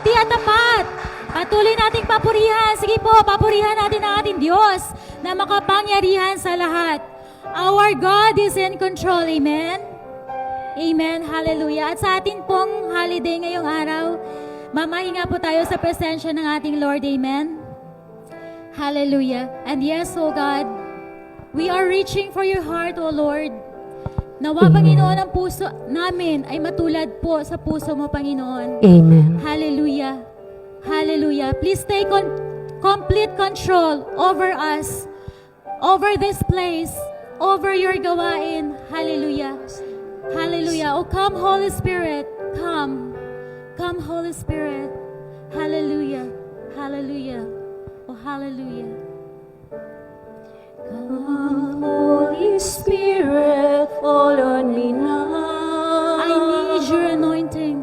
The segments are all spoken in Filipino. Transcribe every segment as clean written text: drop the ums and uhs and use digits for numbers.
mabuti at tapat. Patuloy nating papurihan. Sige po, papurihan natin ang ating Diyos na makapangyarihan sa lahat. Our God is in control. Amen? Amen. Hallelujah. At sa atin pong holiday ngayong araw, mamahinga po tayo sa presensya ng ating Lord. Amen? Hallelujah. And yes, O God, we are reaching for your heart, O Lord. Nawa, Panginoon, ang puso namin ay matulad po sa puso mo, Panginoon. Amen. Hallelujah. Hallelujah. Please take complete control over us, over this place, over your gawain. Hallelujah. Hallelujah. Oh, come, Holy Spirit. Come. Come, Holy Spirit. Hallelujah. Hallelujah. Oh, hallelujah. Come, Holy Spirit, fall on me now. I need your anointing.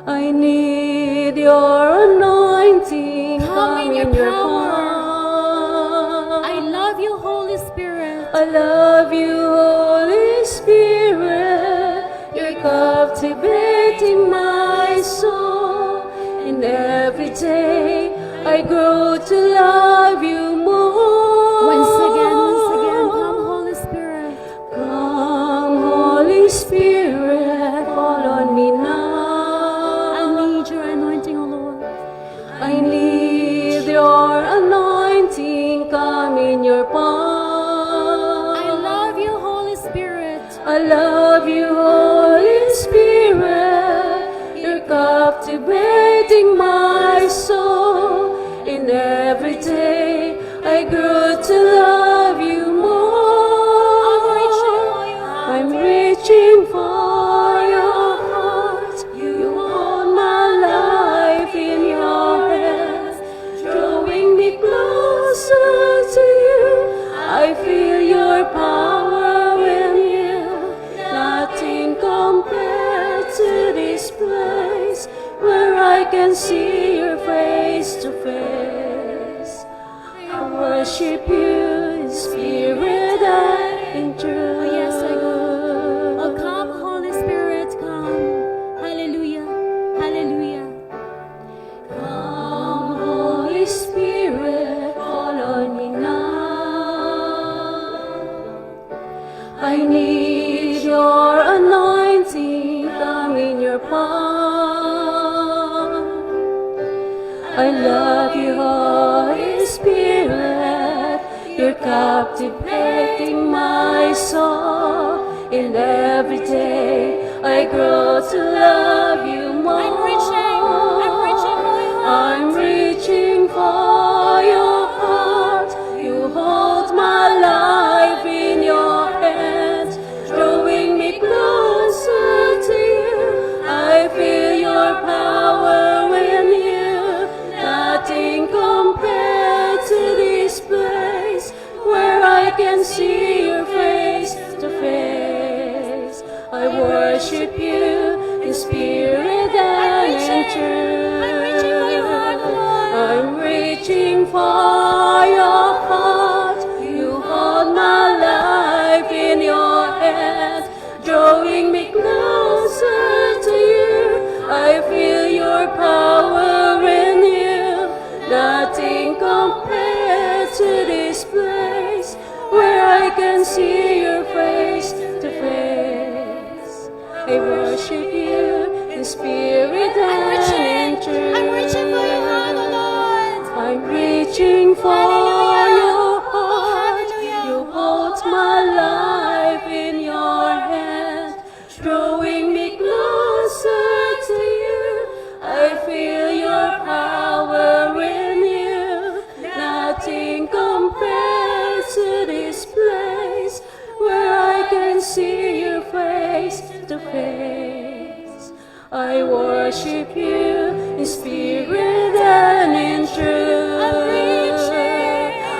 I need your anointing. Come in your power. power. I love you, Holy Spirit. I love you, Holy Spirit. You're captivating my soul. And every day I grow to love you more. Once again, come, Holy Spirit. Come, Holy Spirit, fall on me now. I need your anointing, O Lord. I need your anointing. Come in your power. I love you, Holy Spirit. I love you, Holy Spirit. You're captivating my soul. And every day I grow to love you more. I'm reaching for your heart. You hold my life in your hands, drawing me closer to you. I feel your power in you. Nothing compared to this place where I can see your face to face. I worship you in spirit and in truth. Oh, yes, I go. Oh, come, Holy Spirit, come. Hallelujah. Hallelujah. Come, Holy Spirit, fall on me now. I need your anointing. Come in your power. I love you, Holy Spirit. You're captivating my soul. And every day I grow to love you more. I'm reaching for your heart. I'm reaching for your heart. You hold my life in your hands, drawing me closer to you. I feel your power in you. Nothing compared to this place where I can see your face to face. I worship you in spirit and in truth. I'm reaching for your heart. You hold my life in your hands, drawing me closer to you. I feel your power in you. Nothing compared to this place where I can see your face to face. I worship you in spirit and in truth. I'm reaching for your heart, O Lord. I'm reaching for your heart. You hold my life in your hand, drawing me closer to you. I feel your power in you. Nothing compares to this place where I can see your face to face. I worship you in spirit and in truth.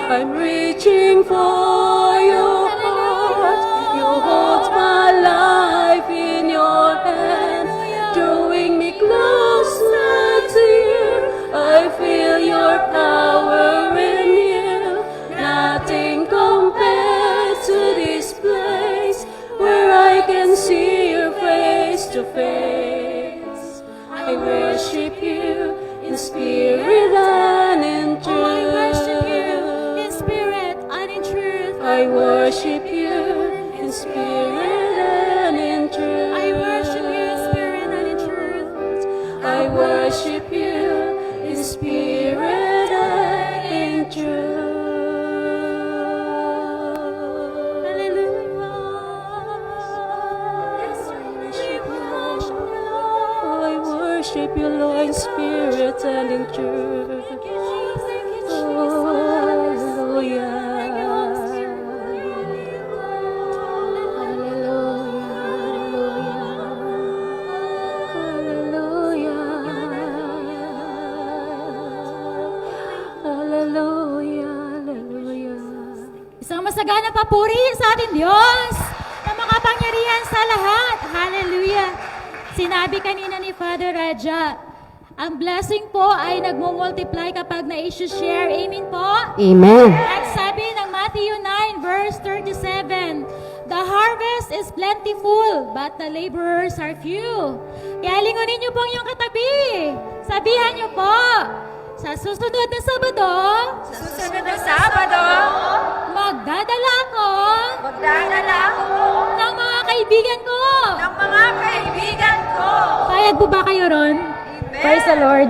I'm reaching for your heart. You hold my life in your hands, drawing me closer to you. I feel your power in you. Nothing compared to this place where I can see your face to face. I worship you in spirit and in Oh, I worship you truth. in spirit and in truth. I worship you in spirit and in truth. I worship you in spirit and in truth. I worship you in spirit and in truth. I worship you, Lord, in spirit and in truth. Isang masaganang papuri sa ating Diyos na makapangyarihan sa lahat. Hallelujah! Sinabi kanina ni Father Raja, ang blessing po ay nagmumultiply kapag na-share. Amen po? Amen. At sabi ng Matthew 9 verse 37, the harvest is plentiful, but the laborers are few. Kaya lingunin niyo po ang iyong katabi. Sabihan niyo po, sa susunod na Sabado, magdadala ako ng mga kaibigan ko. Payag po ba kayo ron? Praise the Lord.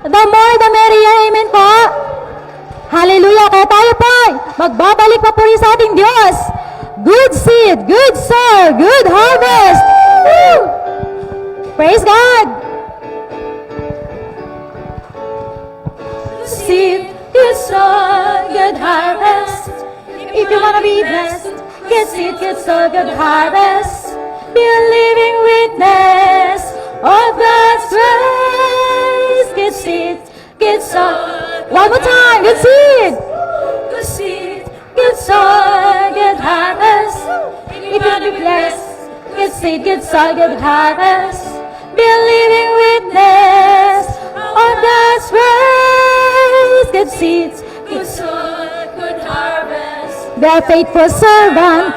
The more the merrier, amen po. Hallelujah. Kaya tayo po, magbabalik pa po rin sa ating Diyos. Good seed, good soil, good harvest. Woo! Praise God. Seed, good soil, good harvest. If you wanna be blessed, good seed, good soil, good harvest. Be a living witness of God's grace. Good seed, good soil. One more time, good seed. Good seed, good soil, good harvest. If you wanna be blessed, good seed, good soil, good harvest. Be a living witness of God's grace. Good seeds, good soil, good harvest. Be a faithful servant,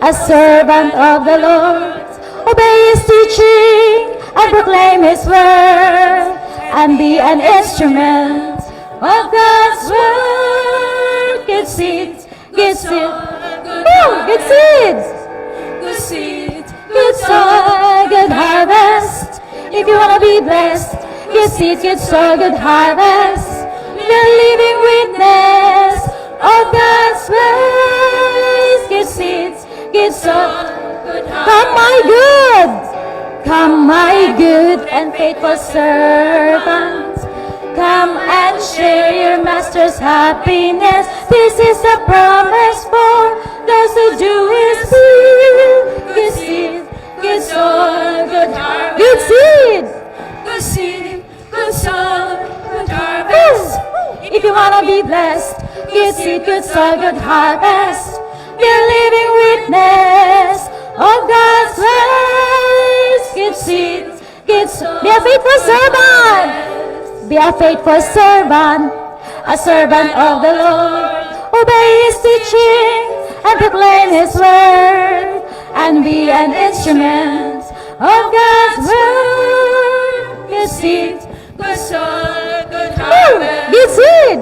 a servant of the Lord. Obey His teaching and proclaim His word, and be an instrument of God's word. Good seeds, good seeds, good seeds, good seeds, good soil, good harvest. If you wanna be blessed, good seeds, good soil, good harvest. Be a living witness of God's ways. Good seeds, good soil, good harvest. Come my good and faithful servant. Come and share your master's happiness. This is a promise for those who do His will. Good seed, good soil, good harvest. Good seed, good seed, good soil, good harvest. If you wanna be blessed, good seed, good soil, good harvest. Be a living witness of God's ways. Good seed, good soil. Be a faithful servant. Be a faithful servant, a servant of the Lord. Obey His teaching and proclaim His word, and be an instrument of God's word. Good seed, good soil, good harvest. Good seed,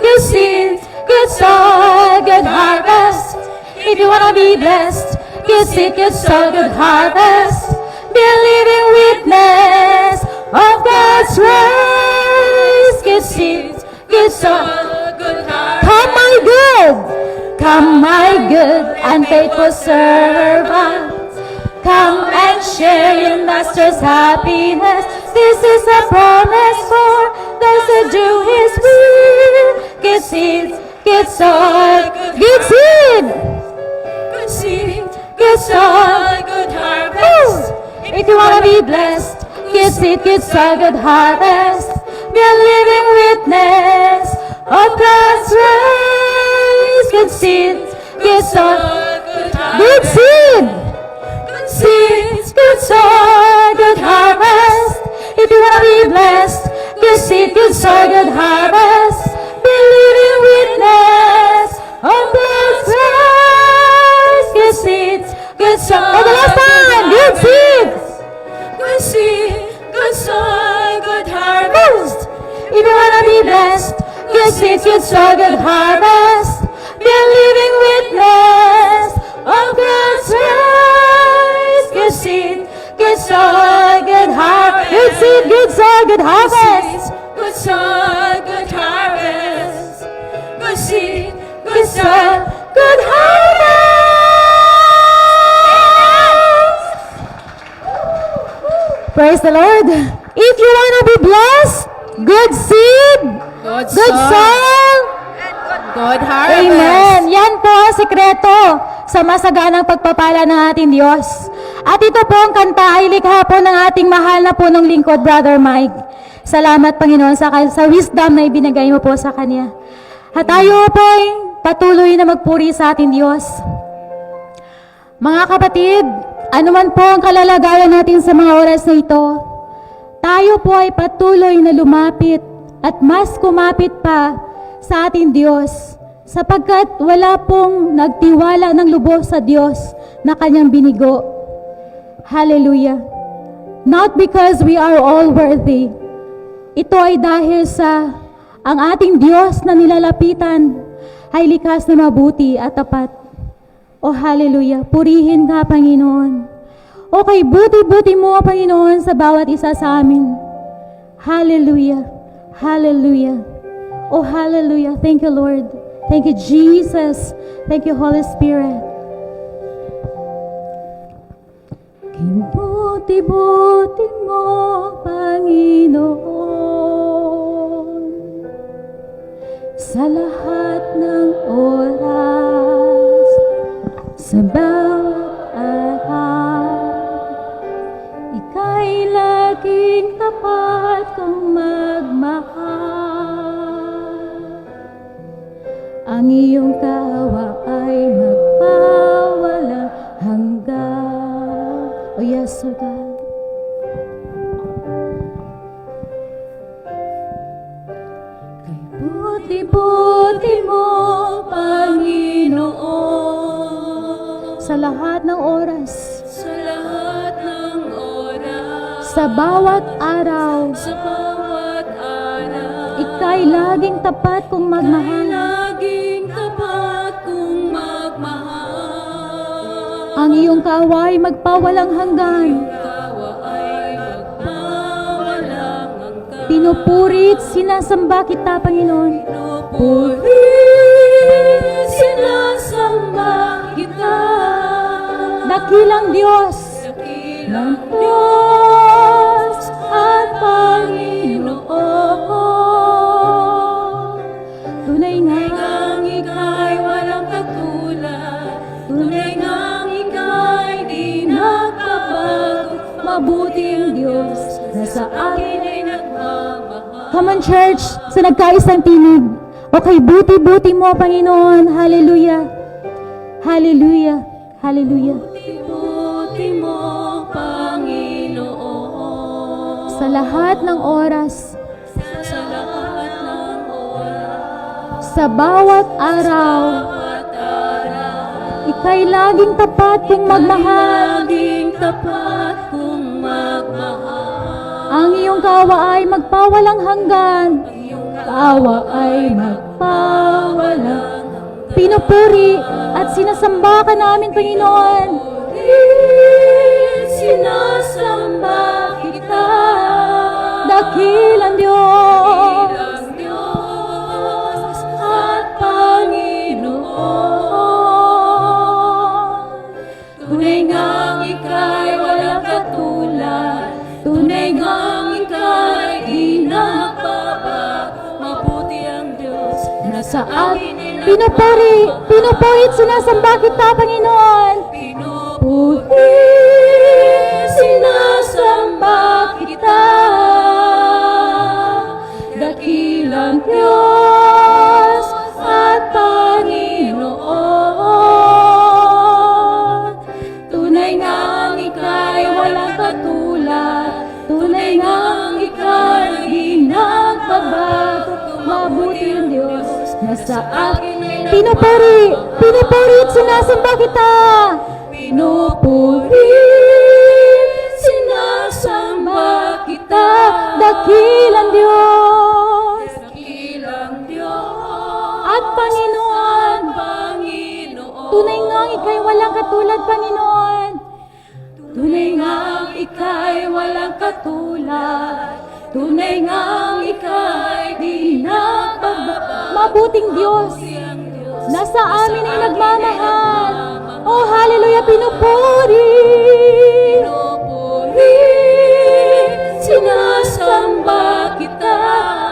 good seed, good soil, good harvest. If you wanna be blessed, good seed, good soil, good harvest. Be a living witness of God's ways. Good seed, good soil, good harvest. Come my good and faithful servant. Come and share your master's happiness. This is a promise for those who do His will. Good seed, good soil, good seed, good seed, good soil, good harvest. If you wanna be blessed, good seed, good soil, good harvest. Be a living witness of God's ways. Good seed, good soil, good seed, good seed, good soil, good harvest. If you wanna be blessed, good seed, good soil, good harvest. Be a living witness of God's ways. Good seed, good soil. And the last time, good seed, good seed, good soil, good harvest. If you wanna be blessed, good seeds, good soil, good harvest. Be a living witness of God's grace. Good seed, good soil, good harvest. Good seed, good soil, good harvest. Good soil, good harvest. Good seed, Good soil, good harvest. Praise the Lord. If you wanna be blessed, good seed, good good soil. good harvest. Amen. Yan po ang sekreto sa masaganang pagpapala ng ating Diyos. At ito po ang kanta ay likha po ng ating mahal na punong lingkod, Brother Mike. Salamat, Panginoon, sa wisdom na ibinigay mo po sa Kanya. At tayo po ay patuloy na magpuri sa ating Diyos. Mga kapatid, anuman po ang kalalagayan natin sa mga oras na ito, tayo po ay patuloy na lumapit at mas kumapit pa sa ating Diyos sapagkat wala pong nagtiwala ng lubos sa Diyos na Kanyang binigo. Hallelujah. Not because we are all worthy. Ito ay dahil sa ang ating Diyos na nilalapitan ay likas na mabuti at tapat. O hallelujah, purihin ka, Panginoon. O kay buti-buti mo, Panginoon, sa bawat isa sa amin. Hallelujah, hallelujah. Oh, hallelujah. Thank you, Lord. Thank you, Jesus. Thank you, Holy Spirit. Kay buti-buti mo, Panginoon, sa lahat ng oras, sa bawat araw, ika'y laging tapat kong magmahal. Ang iyong kawa ay magpawalang hanggan. Oh yes, O God. Kay buti-buti mo, Panginoon, sa lahat ng oras, Sa lahat ng oras, sa bawat araw, sa bawat araw, ika'y laging tapat kong magmahal. laging tapat kong magmahal. Ang iyong kawa ay magpawalang hanggan. Kawa ay magpawalang hanggan. Pinupuri at sinasamba kita, Panginoon. Pinupuri, sinasamba kita. Dakilang Diyos, Dakilang Diyos at Panginoon. tunay nga, Ngang ika'y walang katulad, tunay ngang ika'y di nagbabago. Mabuti ang Diyos na sa akin ay nagmamahal. come on church, sa nagkaisang tinig. Okay, buti-buti mo, Panginoon. Hallelujah. Hallelujah. Hallelujah. Buti mo, Panginoon. Sa lahat ng oras, Sa lahat ng oras, sa bawat araw, bawat araw, ika'y laging tapat kong magmahal. laging tapat kong magmahal. Ang iyong kawa ay magpawalang hanggan. Ang iyong Kawa ay magpawalang. Pinupuri at sinasamba ka namin, Panginoon. sinasamba kita. Dakilang Diyos, Dakilang Diyos at Panginoon. Tunay ngang ika'y walang katulad, tunay ngang ika'y di nagbabago. Mabuti ang Diyos na sa akin ay pinupuri at sinasamba kita, Panginoon. Pinupuri, sinasamba kita. Dakilang Diyos at Panginoon. Tunay ngang ika'y walang katulad, tunay ngang ika'y di nagbabago. Mabuti ang Diyos na sa akin ay Pinupuri at sinasamba kita. Pinupuri, sinasamba kita. Dakilang Diyos, ika'y walang katulad, Panginoon. Tunay ngang ika'y walang katulad. Tunay ngang ika'y di nagbabago. Mabuting Diyos, nasa amin ay nagmamahal. Oh, hallelujah, pinupuri. Pinupuri, sinasamba kita.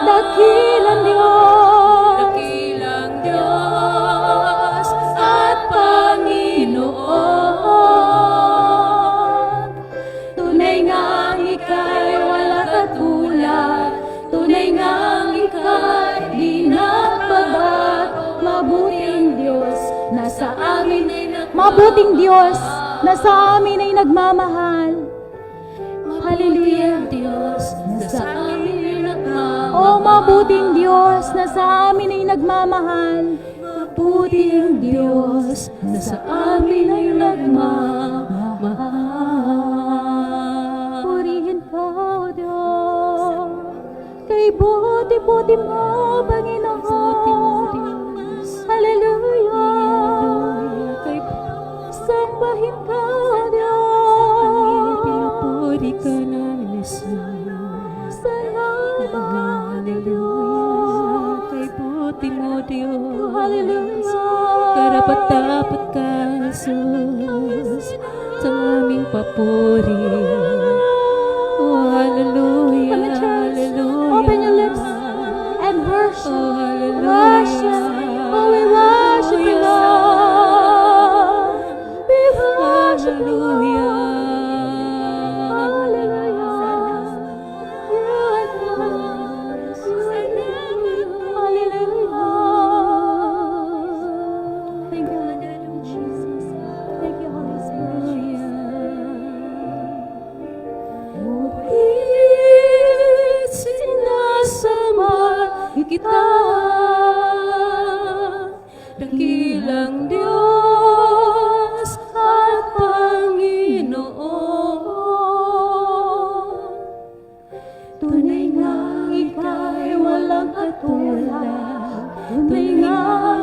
Dakilang Diyos, Dakilang Diyos at Panginoon. Tunay ngang ika'y walang katulad. Tunay ngang ika'y di nagbabago. Mabuting Diyos, nasa amin ay mabuting Diyos, nasa amin ay nagmamahal. Hallelujah, Diyos, nasa amin ay nagmamahal. Oh, mabuting Diyos, nasa amin ay nagmamahal. Mabuting Diyos, nasa amin ay nagmamahal. Purihin ka, O Diyos, kay buti-buti mo, Panginoon. Hallelujah, sambahin ka, O Diyos. Pinupuri ka namin, Jesus. Salamat, Hallelujah, kay buti mo, Diyos. Hallelujah. Karapat-dapat ka, Jesus, sa aming papuri. Oh, hallelujah, Come on, church. hallelujah. Open your lips and worship. Oh, hallelujah. Worship. Oh, we worship you, Lord. We worship you, Hallelujah. Thank you, Lord Jesus. Thank you, Holy Spirit. Sinasama kita, dakilang Diyos at Panginoon. Tunay nga ika'y walang katulad. Tunay nga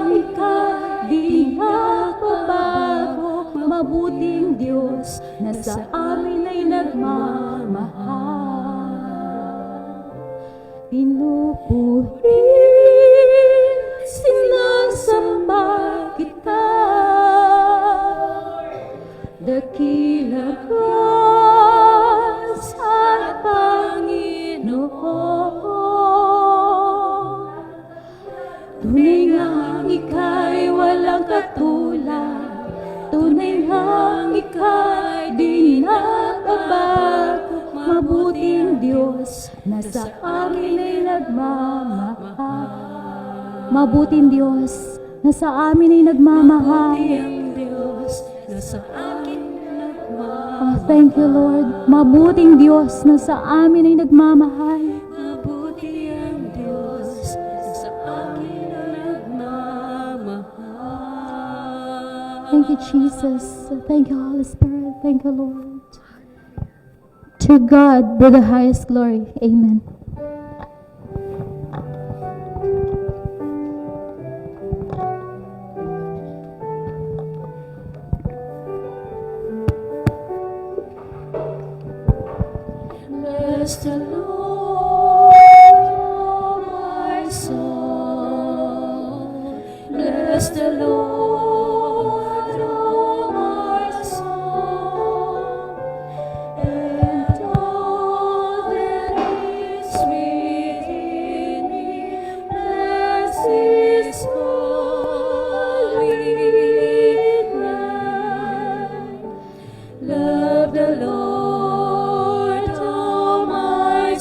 ika'y di nagbabago. Mabuting Diyos na sa amin ay nagmamahal. Pinupuri, sinasamba kita. Dakilang Diyos at Panginoon. Tunay nga ika'y walang katulad. Tunay nga ika'y di nagbabago. Mabuting Diyos na sa amin ay nagmamahal. Mabuting Diyos, nasa amin ay nagmamahal. Mabuting Diyos na sa akin nagmamahal. Oh, thank you, Lord. Mabuting Diyos, nasa amin ay nagmamahal. Mabuti ang Diyos na sa akin nagmamahal. Thank you, Jesus. Thank you, Holy Spirit. Thank you, Lord. To God be the highest glory. Amen. Bless the Lord, oh my soul. Bless the Lord, oh my soul. And all that is within me, bless His holy name. Love the Lord, oh my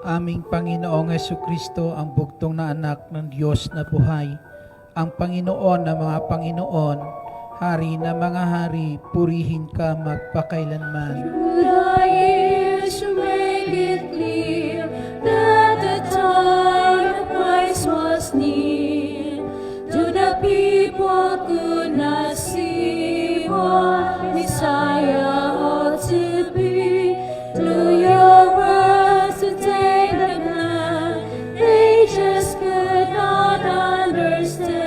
aming Panginoong Jesucristo, ang bugtong na anak ng Diyos na buhay, ang Panginoon na mga Panginoon, Hari na mga hari, purihin ka magpakailanman. Through the years you made it clear that the time of Christ was near. To the people could not see what Messiah ought to be. Through your words to take the plan, they just could not understand.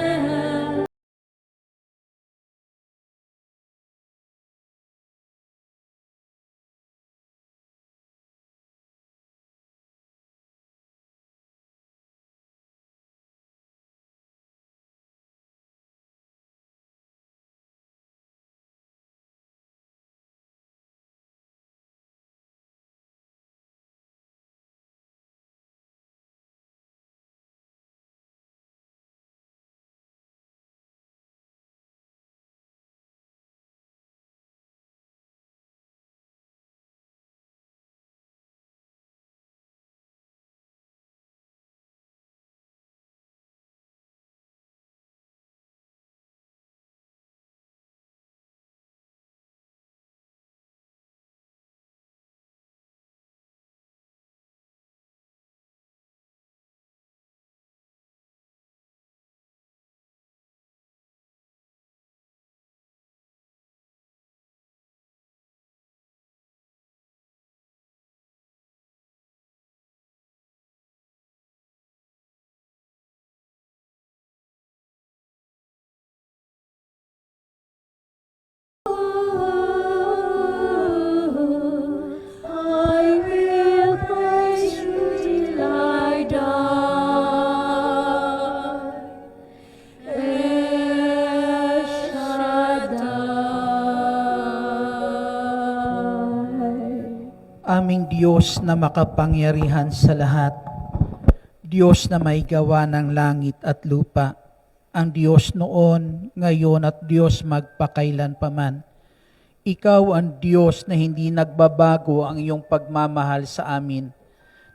I will praise you till I die. El Shaddai. Aming Diyos na makapangyarihan sa lahat, Diyos na may gawa ng langit at lupa, ang Diyos noon, ngayon at Diyos magpakailan paman. Ikaw ang Diyos na hindi nagbabago ang iyong pagmamahal sa amin.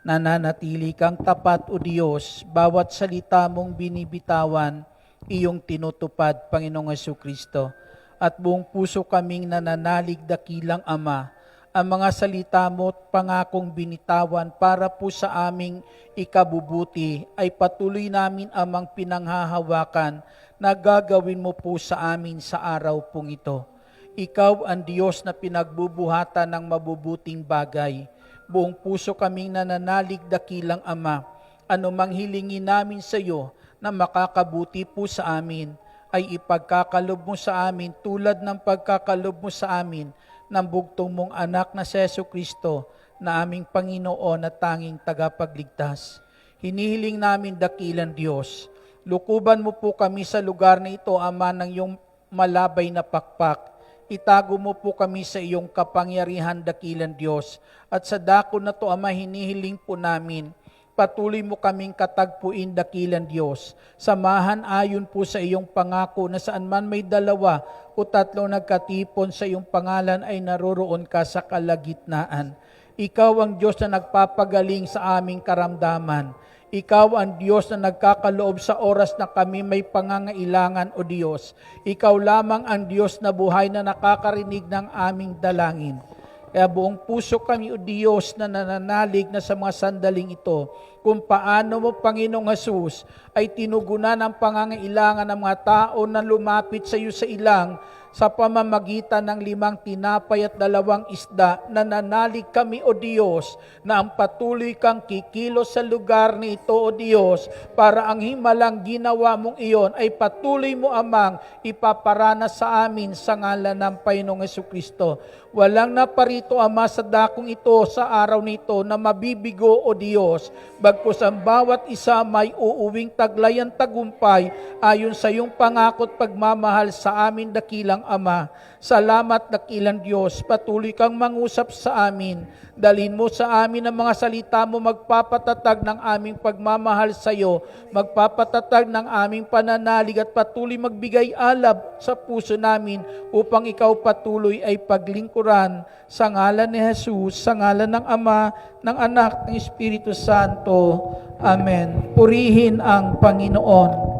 Nananatili kang tapat o Diyos, bawat salita mong binibitawan, iyong tinutupad, Panginoong Jesucristo. At buong puso kaming nananalig dakilang Ama, ang mga salita mo at pangakong binitawan para po sa aming ikabubuti ay patuloy namin amang pinanghahawakan na gagawin mo po sa amin sa araw pong ito. Ikaw ang Diyos na pinagbubuhatan ng mabubuting bagay. Buong puso kaming nananalig dakilang Ama, anumang hilingin namin sa iyo na makakabuti po sa amin, ay ipagkakalob mo sa amin tulad ng pagkakalob mo sa amin ng bugtong mong anak na si Jesucristo na aming Panginoon at tanging tagapagligtas. Hinihiling namin dakilang Diyos, lukuban mo po kami sa lugar na ito, Ama, ng iyong malabay na pakpak. Itago mo po kami sa iyong kapangyarihan, dakilang Diyos. At sa dako na to, Ama, hinihiling po namin, patuloy mo kaming katagpuin, dakilang Diyos. Samahan ayon po sa iyong pangako na saan man may dalawa o tatlo nagkatipon sa iyong pangalan ay naroroon ka sa kalagitnaan. Ikaw ang Diyos na nagpapagaling sa aming karamdaman. Ikaw ang Diyos na nagkakaloob sa oras na kami may pangangailangan, o Diyos. Ikaw lamang ang Diyos na buhay na nakakarinig ng aming dalangin. Kaya buong puso kami, o Diyos, na nananalig na sa mga sandaling ito, kung paano mo, Panginoong Hesus, ay tinugunan ang pangangailangan ng mga tao na lumapit sa iyo sa ilang sa pamamagitan ng 5 tinapay at 2 isda. Nananalig kami, o Diyos, na ang patuloy kang kikilos sa lugar na ito, o Diyos, para ang himalang ginawa mong iyon ay patuloy mo, Amang, ipaparana sa amin sa ngalan ng Panginoong Jesucristo. Walang naparito, Ama, sa dakong ito sa araw nito na mabibigo, o Diyos, Bagkus ang bawat isa may uuwing taglayan tagumpay ayon sa iyong pangakot pagmamahal sa amin dakilang Ama. Salamat dakilang Diyos, patuloy kang mangusap sa amin. Dalhin mo sa amin ang mga salita mo, magpapatatag ng aming pagmamahal sa iyo, magpapatatag ng aming pananalig at patuloy magbigay alab sa puso namin upang ikaw patuloy ay paglingkuran sa ngalan ni Jesus, sa ngalan ng Ama, ng Anak, ng Espiritu Santo. Amen. Purihin ang Panginoon.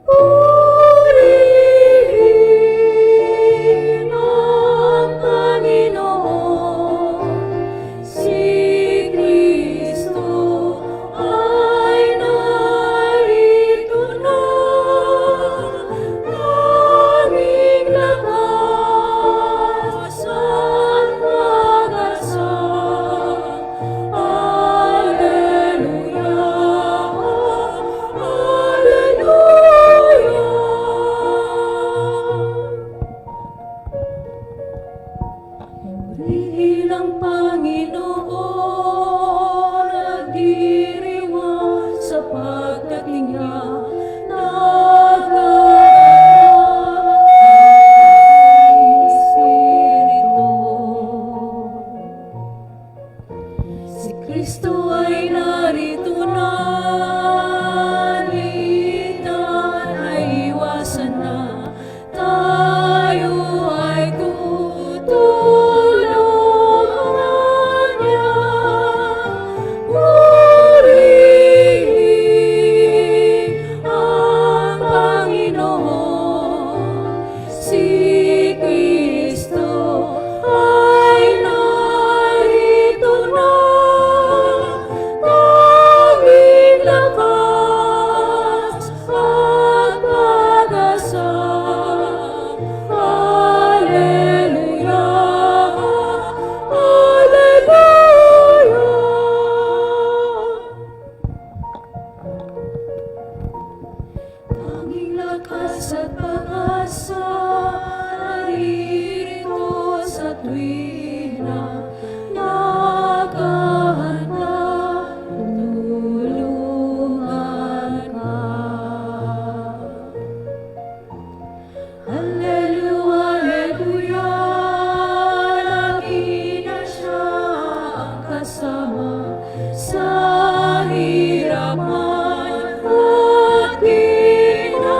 Purihin ang Panginoon, si Kristo ay narito na, aming lakas at pag-asa. Alleluia, Alleluia. Purihin ang Panginoon at diriwang sa pagdating niya. Si Kristo ay narito na, litan ay iwasan na, tayo ay tutulungan niya. Purihin ang Panginoon, si Kristo ay narito na, aming lakas at pag-asa. Alleluia, Alleluia. Aming lakas at pag-asa, naririto sa tuwina, naghahanda, tulungan ka. Alleluia, Alleluia, lagi na siya ang kasama sa hirapan at ginawa.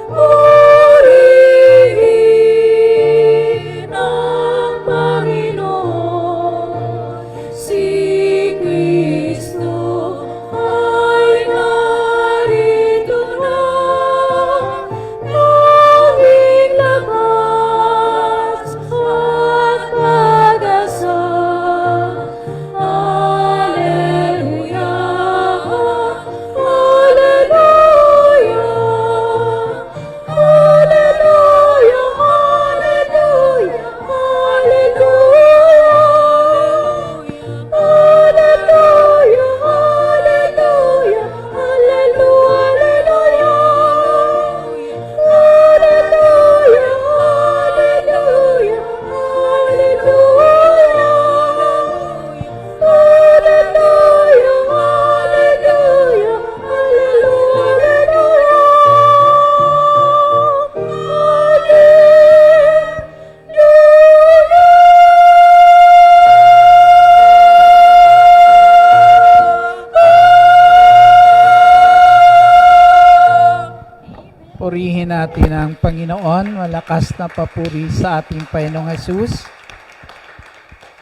Purihin ang Panginoon, si Kristo ay narito na, aming lakas at pag-asa. Alleluia, Alleluia, Alleluia, Alleluia, Alleluia, Alleluia, Alleluia, Alleluia, Alleluia, Purihin natin ang Panginoon, malakas na papuri sa ating Panginoong Jesus.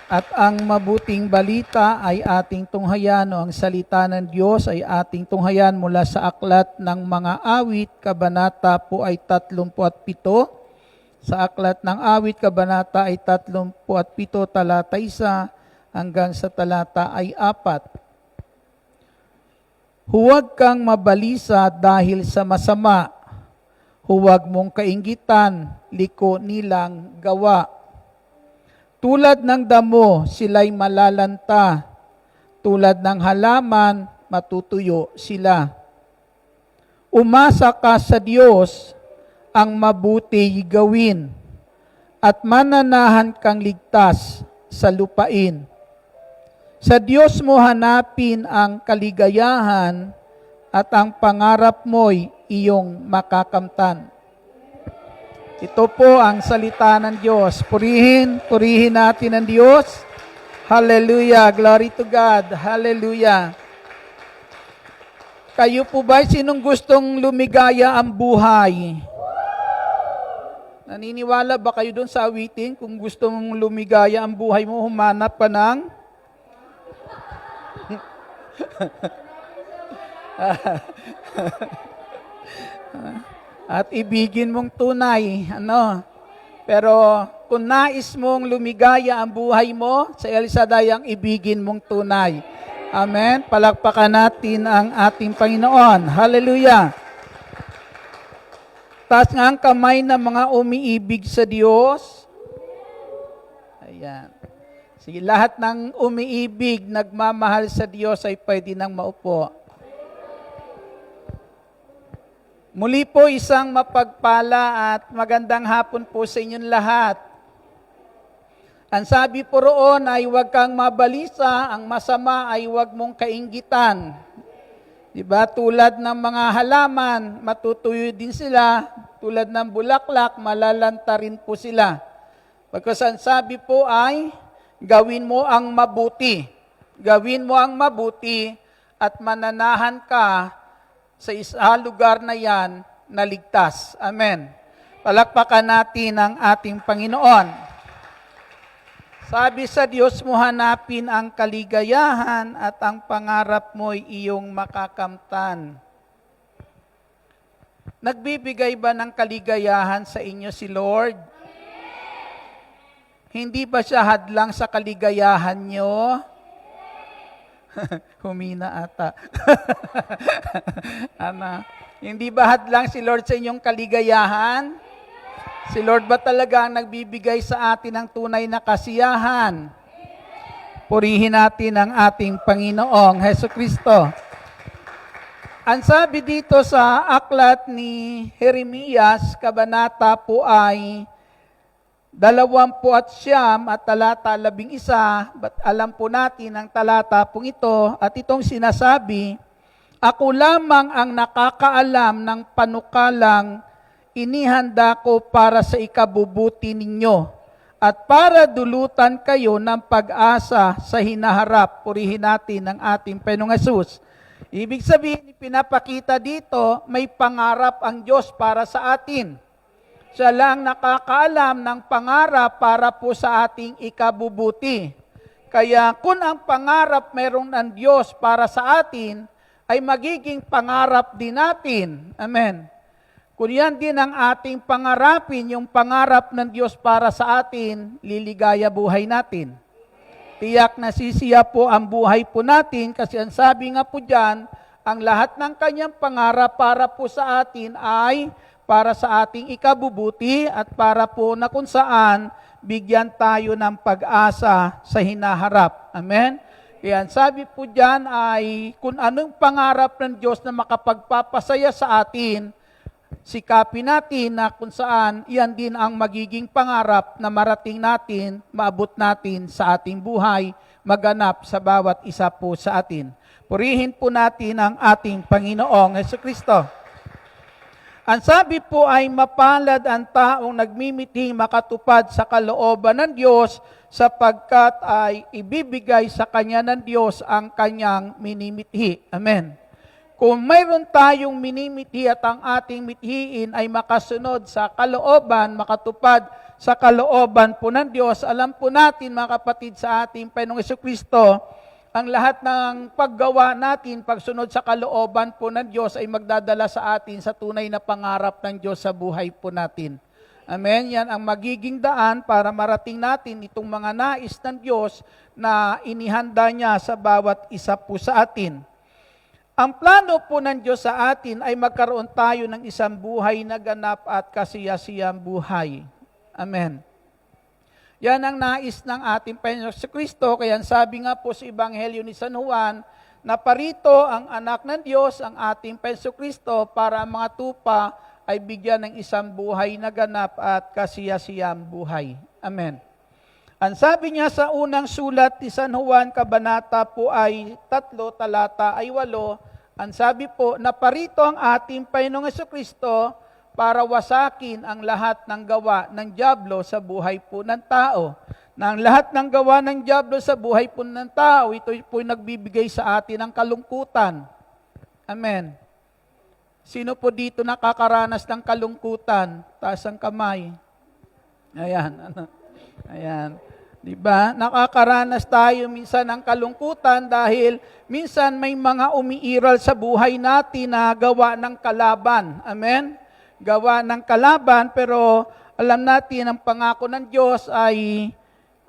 At ang mabuting balita ay ating tunghayan, o ang salita ng Diyos ay ating tunghayan mula sa aklat ng mga awit, kabanata po ay 37. Sa aklat ng awit, kabanata ay 37, talata 1 hanggang sa talata ay 4. Huwag kang mabalisa dahil sa masama. Huwag mong kainggitan, liko nilang gawa. Tulad ng damo, sila'y malalanta. Tulad ng halaman, matutuyo sila. Umasa ka sa Diyos, ang mabuti gawin, at mananahan kang ligtas sa lupain. Sa Diyos mo hanapin ang kaligayahan at ang pangarap mo'y iyong makakamtan. Ito po ang salita ng Diyos. Purihin natin ang Diyos. Hallelujah. Glory to God. Hallelujah. Kayo po ba, sinong gustong lumigaya ang buhay? Naniniwala ba kayo doon sa awitin? Kung gusto mong lumigaya ang buhay mo, humanap ka ng at ibigin mong tunay. Pero kung nais mong lumigaya ang buhay mo, sa El Shaddai ang ibigin mong tunay. Amen. Palakpakan natin ang ating Panginoon. Hallelujah. Taas nga ang kamay ng mga umiibig sa Diyos. Ayan. Sige, lahat ng umiibig, nagmamahal sa Diyos ay pwede nang maupo. Muli po isang mapagpala at magandang hapon po sa inyong lahat. Ang sabi po roon ay huwag kang mabalisa, ang masama ay huwag mong kainggitan. Diba? Tulad ng mga halaman, matutuyo din sila. Tulad ng bulaklak, malalanta rin po sila. Pagkas ang sabi po ay, gawin mo ang mabuti. Gawin mo ang mabuti at mananahan ka sa lugar na yan na ligtas. Amen. Palakpakan natin ang ating Panginoon. Sabi sa Diyos mo hanapin ang kaligayahan at ang pangarap mo'y iyong makakamtan. Nagbibigay ba ng kaligayahan sa inyo si Lord? Hindi ba siya hadlang sa kaligayahan nyo? Humina ata. Hindi ba hadlang si Lord sa inyong kaligayahan? Si Lord ba talaga ang nagbibigay sa atin ng tunay na kasiyahan? Purihin natin ang ating Panginoong Hesukristo. Ang sabi dito sa aklat ni Jeremias, kabanata po ay 29 at talata 11. But alam po natin ang talata pong ito at itong sinasabi, ako lamang ang nakakaalam ng panukalang inihanda ko para sa ikabubuti ninyo at para dulutan kayo ng pag-asa sa hinaharap. Purihin natin ang ating Panginoong Hesus. Ibig sabihin, pinapakita dito, may pangarap ang Diyos para sa atin. Siya lang nakakaalam ng pangarap para po sa ating ikabubuti. Kaya kung ang pangarap meron ng Diyos para sa atin, ay magiging pangarap din natin. Amen. Kung yan din ang ating pangarapin, yung pangarap ng Diyos para sa atin, liligaya buhay natin. Tiyak na sisiya po ang buhay po natin kasi ang sabi nga po dyan, ang lahat ng kanyang pangarap para po sa atin ay para sa ating ikabubuti at para po na kung saan bigyan tayo ng pag-asa sa hinaharap. Amen? Kaya ang sabi po dyan ay kung anong pangarap ng Diyos na makapagpapasaya sa atin, sikapin natin na kung saan iyan din ang magiging pangarap na marating natin, maabot natin sa ating buhay, maganap sa bawat isa po sa atin. Purihin po natin ang ating Panginoong Hesukristo. Ang sabi po ay mapalad ang taong nagmimiting makatupad sa kalooban ng Diyos sapagkat ay ibibigay sa kanya ng Diyos ang kanyang minimithi. Amen. Kung mayroon tayong minimithi at ang ating mithiin ay makasunod sa kalooban, makatupad sa kalooban po ng Diyos, alam po natin mga kapatid sa ating Panginoong Jesucristo, ang lahat ng paggawa natin, pagsunod sa kalooban po ng Diyos ay magdadala sa atin sa tunay na pangarap ng Diyos sa buhay po natin. Amen? Yan ang magiging daan para marating natin itong mga nais ng Diyos na inihanda niya sa bawat isa po sa atin. Ang plano po ng Diyos sa atin ay magkaroon tayo ng isang buhay na ganap at kasiyasiyang buhay. Amen. Yan ang nais ng ating Panginoon sa Kristo. Kaya sabi nga po sa Ebanghelyo ni San Juan, na parito ang anak ng Diyos, ang ating Panginoon Kristo, para ang mga tupa ay bigyan ng isang buhay na ganap at kasiyasiyang buhay. Amen. Ang sabi niya sa unang sulat ni San Juan, kabanata po ay 3, talata ay 8, ang sabi po, naparito ang ating Panginoong Jesucristo para wasakin ang lahat ng gawa ng dyablo sa buhay po ng tao. Na ang lahat ng gawa ng dyablo sa buhay po ng tao, ito po nagbibigay sa atin ng kalungkutan. Amen. Sino po dito nakakaranas ng kalungkutan? Taas ang kamay. Ayan. Ayan. Diba? Nakakaranas tayo minsan ng kalungkutan dahil minsan may mga umiiral sa buhay natin na gawa ng kalaban. Amen? Gawa ng kalaban, pero alam natin ang pangako ng Diyos ay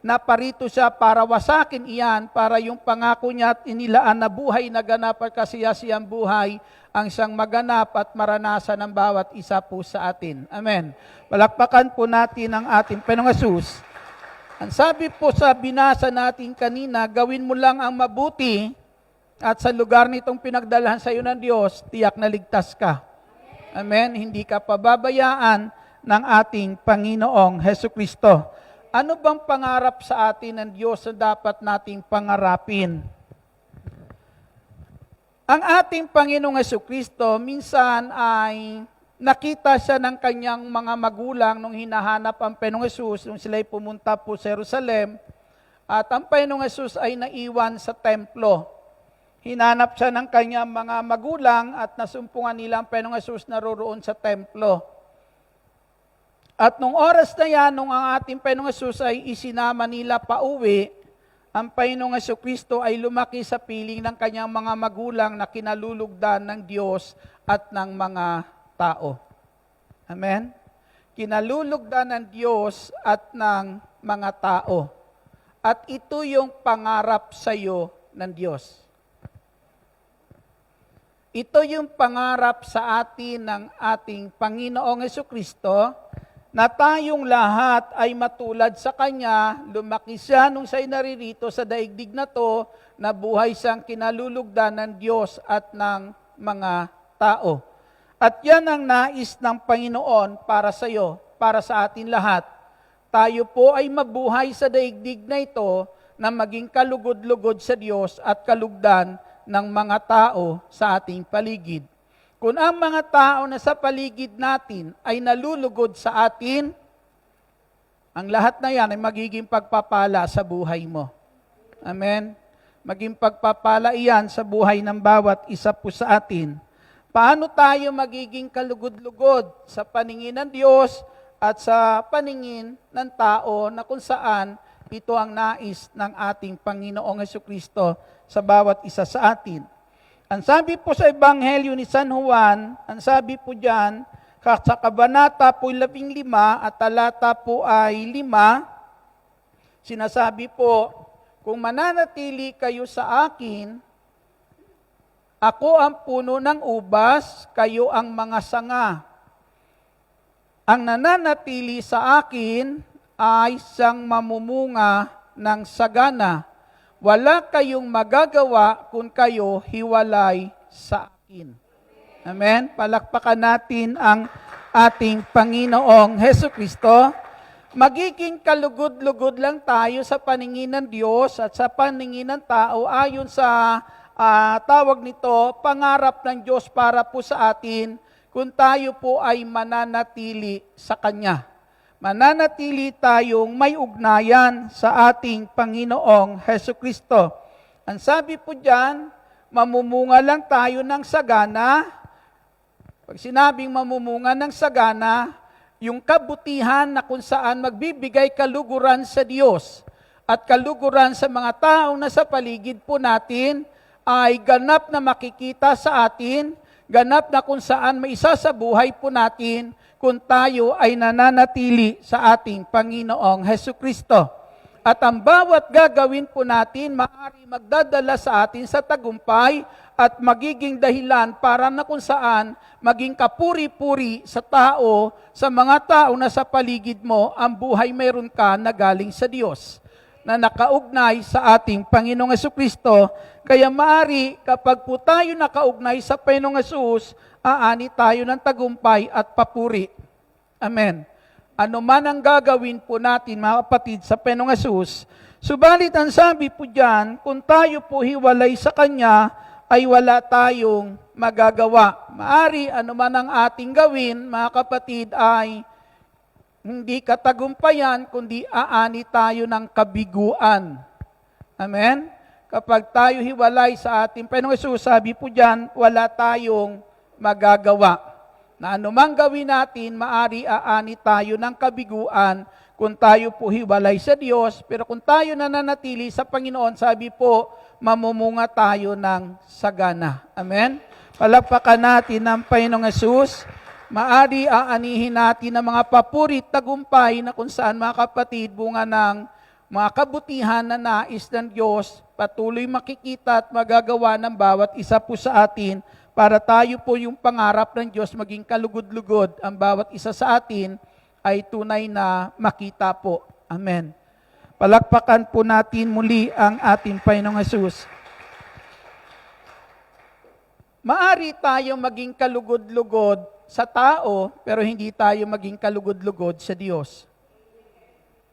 naparito siya para wasakin iyan, para yung pangako niya at inilaan na buhay na ganap at kasiyasiyang buhay ang siyang maganap at maranasan ng bawat isa po sa atin. Amen. Palakpakan po natin ang ating Panginoong Hesus. Ang sabi po sa binasa natin kanina, gawin mo lang ang mabuti at sa lugar nitong pinagdalahan sa iyo ng Diyos, tiyak na ligtas ka. Amen. Hindi ka pababayaan ng ating Panginoong Hesukristo. Ano bang pangarap sa atin ng Diyos na dapat nating pangarapin? Ang ating Panginoong Hesukristo minsan ay nakita siya ng kanyang mga magulang nung hinahanap ang Panginoong Hesus, nung sila'y pumunta po sa Jerusalem, at ang Panginoong Hesus ay naiwan sa templo. Hinanap siya ng kanyang mga magulang at nasumpungan nila ang Panginoong Hesus na roroon sa templo. At nung oras na yan, nung ang ating Panginoong Hesus ay isinama nila pauwi, ang Panginoong Hesukristo ay lumaki sa piling ng kanyang mga magulang na kinalulugdan ng Diyos at ng mga tao. Amen? Kinalulugdan ng Diyos at ng mga tao. At ito yung pangarap sa iyo ng Diyos. Ito yung pangarap sa atin ng ating Panginoong Hesukristo, na tayong lahat ay matulad sa Kanya, lumaki siya nung siya'y naririto sa daigdig na to, na buhay siyang kinalulugdan ng Diyos at ng mga tao. At yan ang nais ng Panginoon para sa iyo, para sa atin lahat. Tayo po ay mabuhay sa daigdig na ito na maging kalugod-lugod sa Diyos at kalugdan ng mga tao sa ating paligid. Kung ang mga tao na sa paligid natin ay nalulugod sa atin, ang lahat na yan ay magiging pagpapala sa buhay mo. Amen? Maging pagpapala iyan sa buhay ng bawat isa po sa atin. Paano tayo magiging kalugod-lugod sa paningin ng Diyos at sa paningin ng tao na kung saan ito ang nais ng ating Panginoong Hesukristo sa bawat isa sa atin. Ang sabi po sa Ebanghelyo ni San Juan, ang sabi po diyan, sa kabanata po 15 at talata po ay 5, sinasabi po, kung mananatili kayo sa akin, ako ang puno ng ubas, kayo ang mga sanga. Ang nananatili sa akin ay siyang mamumunga ng sagana. Wala kayong magagawa kung kayo hiwalay sa akin. Amen? Palakpakan natin ang ating Panginoong Hesukristo. Magiging kalugod-lugod lang tayo sa paningin ng Diyos at sa paningin ng tao ayon sa tawag nito, pangarap ng Diyos para po sa atin kung tayo po ay mananatili sa Kanya. Mananatili tayong may ugnayan sa ating Panginoong Hesukristo. Ang sabi po diyan, mamumunga lang tayo ng sagana. Pag sinabing mamumunga ng sagana, yung kabutihan na kung saan magbibigay kaluguran sa Diyos at kaluguran sa mga taong nasa paligid po natin ay ganap na makikita sa atin, ganap na kung saan may isa sa buhay po natin kung tayo ay nananatili sa ating Panginoong Hesukristo. At ang bawat gagawin po natin, maaari magdadala sa atin sa tagumpay at magiging dahilan para na kung saan maging kapuri-puri sa tao, sa mga tao na sa paligid mo, ang buhay meron ka na galing sa Diyos, na nakaugnay sa ating Panginoong Hesukristo. Kaya maaari, kapag po tayo nakaugnay sa Panginoong Hesus, aani tayo ng tagumpay at papuri. Amen. ano man ang gagawin po natin, mga kapatid, sa Panginoong Hesus. Subalit ang sabi po diyan, kung tayo po hiwalay sa Kanya, ay wala tayong magagawa. Maari, ano man ang ating gawin, mga kapatid, ay hindi katagumpayan, kundi aani tayo ng kabiguan. Amen? Kapag tayo hiwalay sa ating Panginoong Hesus, sabi po diyan, wala tayong magagawa. Na anumang gawin natin, maari aani tayo ng kabiguan kung tayo po hiwalay sa Diyos. Pero kung tayo nananatili sa Panginoon, sabi po, mamumunga tayo ng sagana. Amen? Palakpakan natin ang Panginoong Hesus. Maari aanihin natin ang mga papurit tagumpay na kung saan, mga kapatid, bunga ng mga kabutihan na nais ng Diyos, patuloy makikita at magagawa ng bawat isa po sa atin, para tayo po yung pangarap ng Diyos maging kalugod-lugod, ang bawat isa sa atin ay tunay na makita po. Amen. Palakpakan po natin muli ang ating Panginoong Hesus. Maari tayo maging kalugod-lugod sa tao, pero hindi tayo maging kalugod-lugod sa Diyos.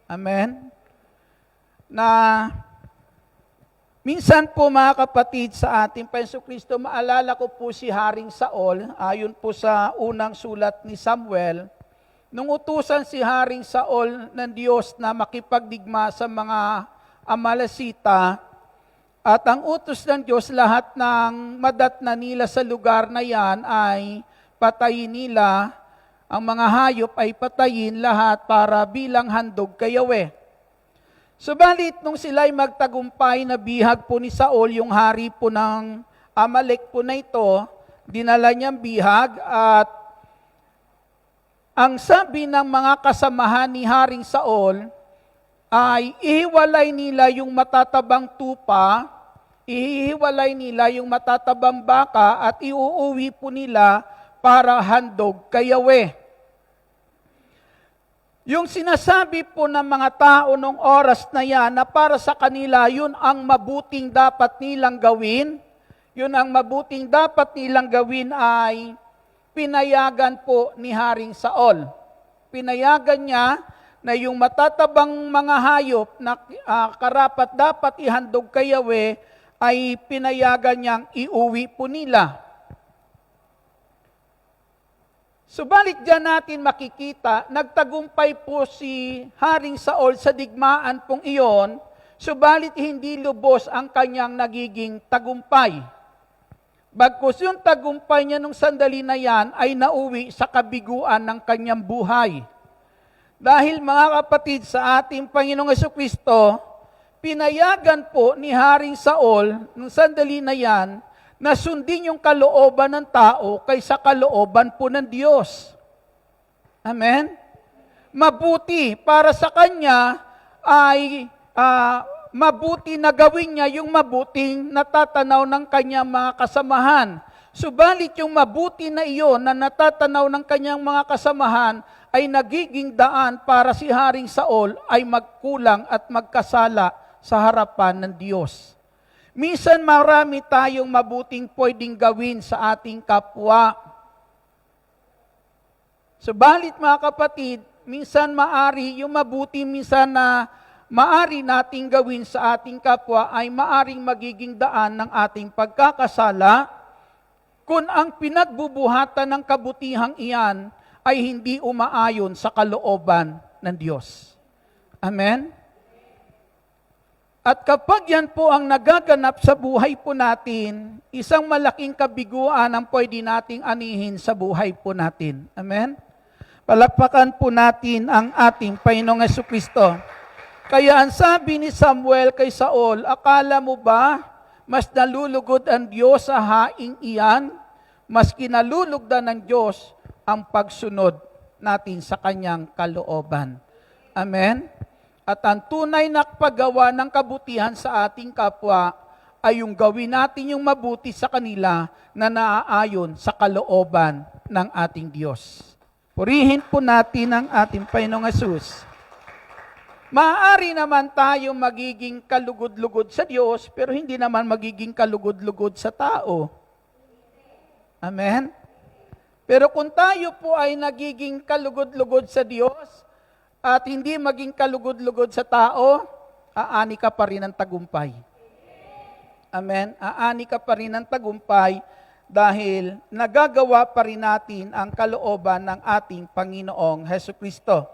Amen. Minsan po, mga kapatid, sa ating Panginoong Kristo, maalala ko po si Haring Saul, ayon po sa unang sulat ni Samuel, nung utusan si Haring Saul ng Diyos na makipagdigma sa mga Amalesita, at ang utos ng Diyos, lahat ng madatna nila sa lugar na yan ay patayin nila, ang mga hayop ay patayin lahat para bilang handog kay Yahweh. Subalit, nung sila'y magtagumpay na bihag po ni Saul, yung hari po ng Amalek po na ito, dinala niyang bihag at ang sabi ng mga kasamahan ni Haring Saul ay ihiwalay nila yung matatabang tupa, ihiwalay nila yung matatabang baka at iuuwi po nila para handog kay Yahweh. Yung sinasabi po ng mga tao nung oras na yan na para sa kanila, yun ang mabuting dapat nilang gawin. Yun ang mabuting dapat nilang gawin ay pinayagan po ni Haring Saul. Pinayagan niya na yung matatabang mga hayop na karapat dapat ihandog kay Yahweh ay pinayagan niyang iuwi po nila. Subalit dyan natin makikita, nagtagumpay po si Haring Saul sa digmaan pong iyon, subalit hindi lubos ang kanyang nagiging tagumpay. Bagkus yung tagumpay niya nung sandali na yan ay nauwi sa kabiguan ng kanyang buhay. Dahil mga kapatid, sa ating Panginoong Jesucristo, pinayagan po ni Haring Saul nung sandali na yan, na sundin yung kalooban ng tao kaysa kalooban po ng Diyos. Amen? Mabuti para sa kanya ay mabuti na gawin niya yung mabuting natatanaw ng kanyang mga kasamahan. Subalit yung mabuti na iyon na natatanaw ng kanyang mga kasamahan ay nagiging daan para si Haring Saul ay magkulang at magkasala sa harapan ng Diyos. Minsan marami tayong mabuting pwedeng gawin sa ating kapwa. Subalit mga kapatid, minsan maari yung mabuti minsan na maari nating gawin sa ating kapwa ay maaring magiging daan ng ating pagkakasala kung ang pinagbubuhatan ng kabutihang iyan ay hindi umaayon sa kalooban ng Diyos. Amen? At kapag yan po ang nagaganap sa buhay po natin, isang malaking kabiguan ang pwede nating anihin sa buhay po natin. Amen? Palakpakan po natin ang ating Panginoong Jesucristo. Kaya ang sabi ni Samuel kay Saul, akala mo ba mas nalulugod ang Diyos sa haing iyan, mas kinalulugdan ng Diyos ang pagsunod natin sa kanyang kalooban. Amen? At ang tunay na paggawa ng kabutihan sa ating kapwa ay yung gawin natin yung mabuti sa kanila na naaayon sa kalooban ng ating Diyos. Purihin po natin ang ating Panginoong Hesus. Maaari naman tayo magiging kalugod-lugod sa Diyos, pero hindi naman magiging kalugod-lugod sa tao. Amen? Pero kung tayo po ay nagiging kalugod-lugod sa Diyos, at hindi maging kalugod-lugod sa tao, aani ka pa rin ng tagumpay. Amen? Aani ka pa rin ng tagumpay dahil nagagawa pa rin natin ang kalooban ng ating Panginoong Hesukristo.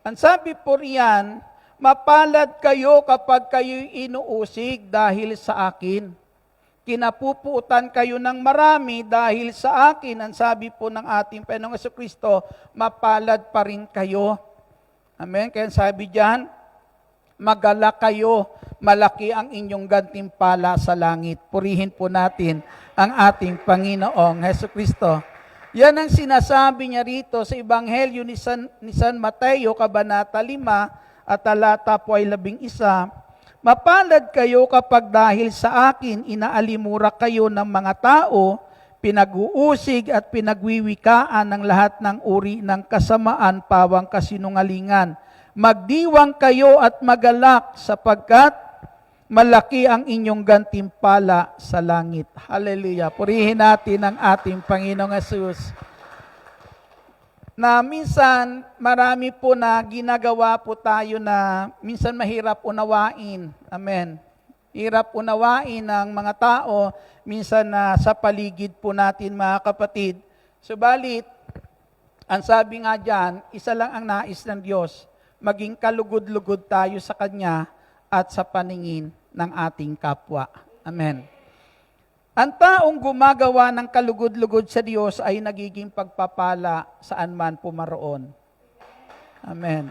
Ang sabi po riyan, mapalad kayo kapag kayo'y inuusig dahil sa akin. Kinapupuutan kayo ng marami dahil sa akin. Ang sabi po ng ating Panginoong Hesukristo, mapalad pa rin kayo. Amen? Kaya sabi diyan, magalak kayo, malaki ang inyong gantimpala sa langit. Purihin po natin ang ating Panginoong Hesukristo. Yan ang sinasabi niya rito sa Ebanghelyo ni San Mateo, Kabanata 5, at talata po ay 11. Mapalad kayo kapag dahil sa akin inaalimura kayo ng mga tao, pinag-uusig at pinagwiwikaan ng lahat ng uri ng kasamaan, pawang kasinungalingan. Magdiwang kayo at magalak sapagkat malaki ang inyong gantimpala sa langit. Hallelujah. Purihin natin ang ating Panginoong Hesus. Na minsan, marami po na ginagawa po tayo na minsan mahirap unawain. Amen. Hirap unawain ng mga tao, minsan na sa paligid po natin mga kapatid. Subalit, ang sabi nga dyan, isa lang ang nais ng Diyos, maging kalugod-lugod tayo sa Kanya at sa paningin ng ating kapwa. Amen. Ang taong gumagawa ng kalugod-lugod sa Diyos ay nagiging pagpapala saan man pumaroon. Amen.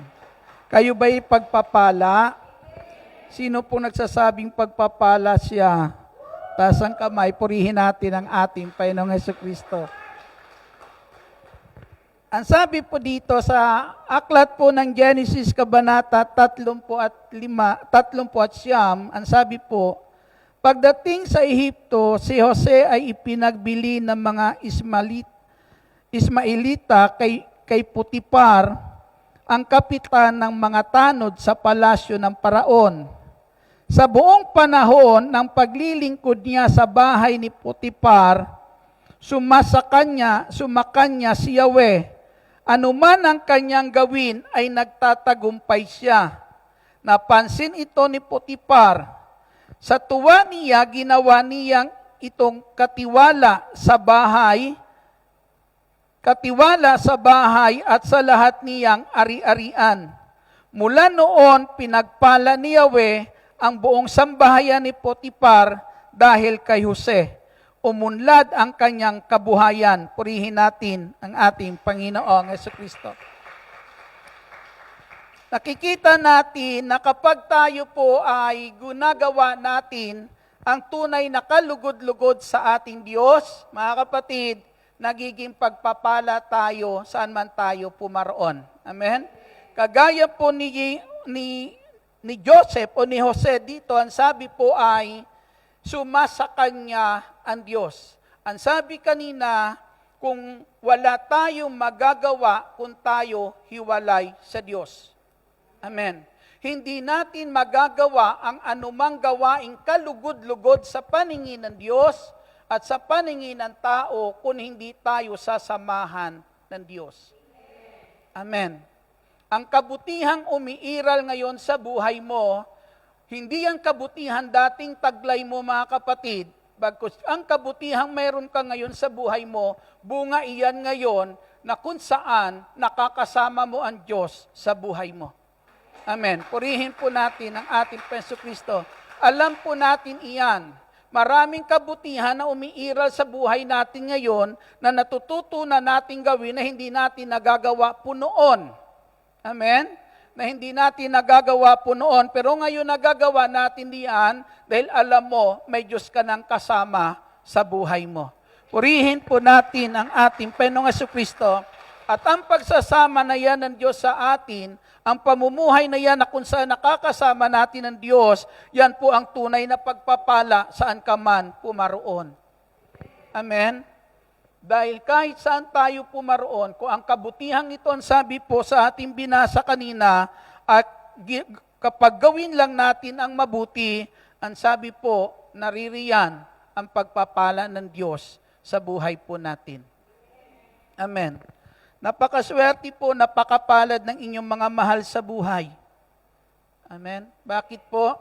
Kayo ba'y pagpapala? Sino po nagsasabing pagpapala siya? Taas ang kamay, purihin natin ang ating Panginoong Hesukristo. Ang sabi po dito sa aklat po ng Genesis Kabanata 35, ang sabi po, pagdating sa Ehipto, si Jose ay ipinagbili ng mga Ismailita kay Putipar, ang kapitan ng mga tanod sa palasyo ng Paraon. Sa buong panahon ng paglilingkod niya sa bahay ni Putipar, sumakanya si Yahweh. Anuman ang kanyang gawin ay nagtatagumpay siya. Napansin ito ni Putipar. Sa tuwa niya, ginawa niyang itong katiwala sa bahay at sa lahat niyang ari-arian. Mula noon, pinagpala ni Yahweh ang buong sambahayan ni Putipar dahil kay Jose. Umunlad ang kanyang kabuhayan. Purihin natin ang ating Panginoong Hesukristo. Nakikita natin na kapag tayo po ay ginagawa natin ang tunay na kalugod-lugod sa ating Diyos, mga kapatid, nagiging pagpapala tayo saan man tayo pumaroon. Amen? Kagaya po ni Joseph o ni Jose dito, ang sabi po ay, sumasa kanya ang Diyos. Ang sabi kanina, kung wala tayong magagawa kung tayo hiwalay sa Diyos. Amen. Hindi natin magagawa ang anumang gawaing kalugod-lugod sa paningin ng Diyos at sa paningin ng tao kung hindi tayo sasamahan ng Diyos. Amen. Ang kabutihang umiiral ngayon sa buhay mo, hindi ang kabutihan dating taglay mo mga kapatid, bagkus ang kabutihang mayroon ka ngayon sa buhay mo, bunga iyan ngayon na kung saan nakakasama mo ang Diyos sa buhay mo. Amen. Purihin po natin ang ating Jesucristo. Alam po natin iyan. Maraming kabutihan na umiiral sa buhay natin ngayon na natututunan natin gawin na hindi natin nagagawa po noon. Amen? Na hindi natin nagagawa po noon. Pero ngayon nagagawa natin diyan dahil alam mo, may Diyos ka nang kasama sa buhay mo. Purihin po natin ang ating Panginoong Jesucristo. At ang pagsasama na yan ng Diyos sa atin, ang pamumuhay na yan na kung saan nakakasama natin ng Diyos, yan po ang tunay na pagpapala saan ka man pumaroon. Amen? Dahil kahit saan tayo pumaroon, kung ang kabutihang ito ang sabi po sa ating binasa kanina, at kapag gawin lang natin ang mabuti, ang sabi po, naririyan ang pagpapala ng Diyos sa buhay po natin. Amen. Napakaswerte po, napakapalad ng inyong mga mahal sa buhay. Amen? Bakit po?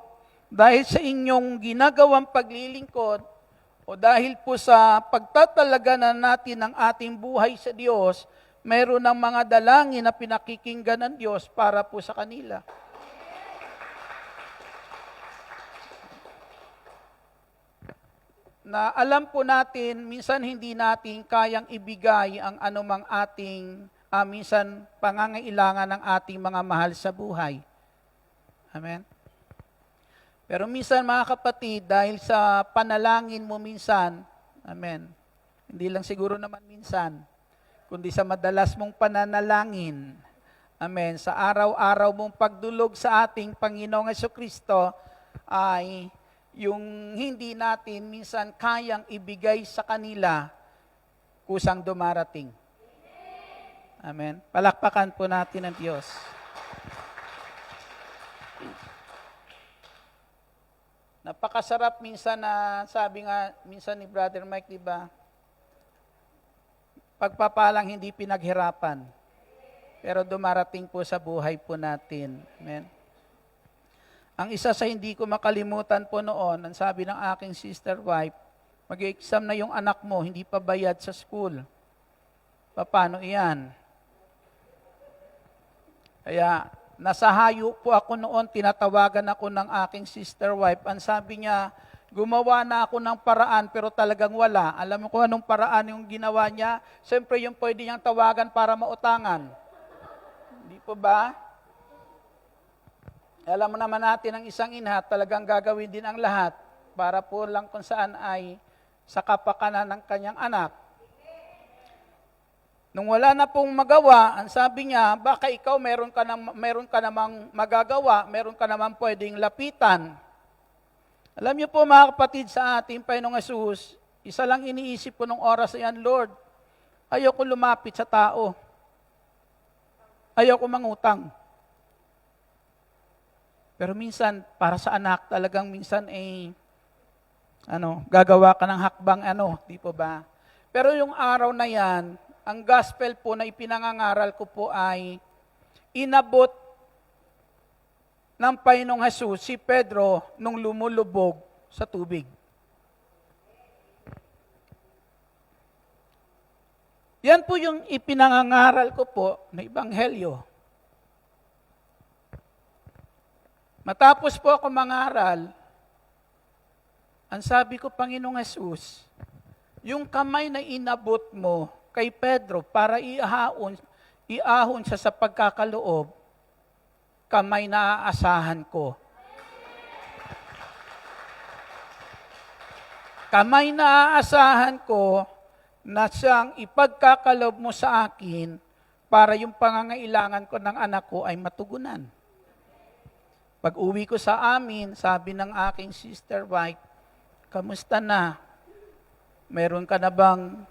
Dahil sa inyong ginagawang paglilingkod o dahil po sa pagtatalaganan natin ng ating buhay sa Diyos, mayroon ng mga dalangin na pinakikinggan ng Diyos para po sa kanila. Na alam po natin, minsan hindi natin kayang ibigay ang anumang ating, minsan pangangailangan ng ating mga mahal sa buhay. Amen? Pero minsan mga kapatid, dahil sa panalangin mo minsan, amen, hindi lang siguro naman minsan, kundi sa madalas mong pananalangin, amen, sa araw-araw mong pagdulog sa ating Panginoong Jesucristo, ay yung hindi natin minsan kayang ibigay sa kanila, kusang dumarating. Amen. Palakpakan po natin ang Diyos. Napakasarap minsan na, sabi nga minsan ni Brother Mike, di ba? Pagpapalang hindi pinaghirapan, pero dumarating po sa buhay po natin. Amen. Ang isa sa hindi ko makalimutan po noon, ang sabi ng aking sister wife, mag-exam na yung anak mo, hindi pa bayad sa school. Paano iyan? Kaya, nasa hayo po ako noon, tinatawagan ako ng aking sister wife. Ang sabi niya, gumawa na ako ng paraan pero talagang wala. Alam mo kung anong paraan yung ginawa niya? Siyempre yung pwede niyang tawagan para mautangan. Hindi po ba? Alam mo naman natin ang isang ina, talagang gagawin din ang lahat para po lang kung saan ay sa kapakanan ng kanyang anak. Nung wala na pong magawa, ang sabi niya, baka ikaw meron ka namang magagawa, meron ka namang pwedeng lapitan. Alam niyo po mga kapatid, sa ating Panginoong Hesus, isa lang iniisip ko nung oras na yan, Lord, ayoko lumapit sa tao. Ayoko mangutang. Pero minsan, para sa anak, talagang minsan gagawa ka ng hakbang di po ba? Pero yung araw na yan, ang gospel po na ipinangangaral ko po ay inabot ng Panginoong Hesus si Pedro nung lumulubog sa tubig. Yan po yung ipinangangaral ko po na Ebanghelyo. Matapos po ako mangaral, ang sabi ko, Panginoong Hesus, yung kamay na inabot mo kay Pedro para iahon siya sa pagkakaloob, kamay na aasahan ko. Kamay na aasahan ko na siyang ipagkakaloob mo sa akin para yung pangangailangan ko ng anak ko ay matugunan. Pag uwi ko sa amin, sabi ng aking sister wife, kamusta na? Meron ka na bang?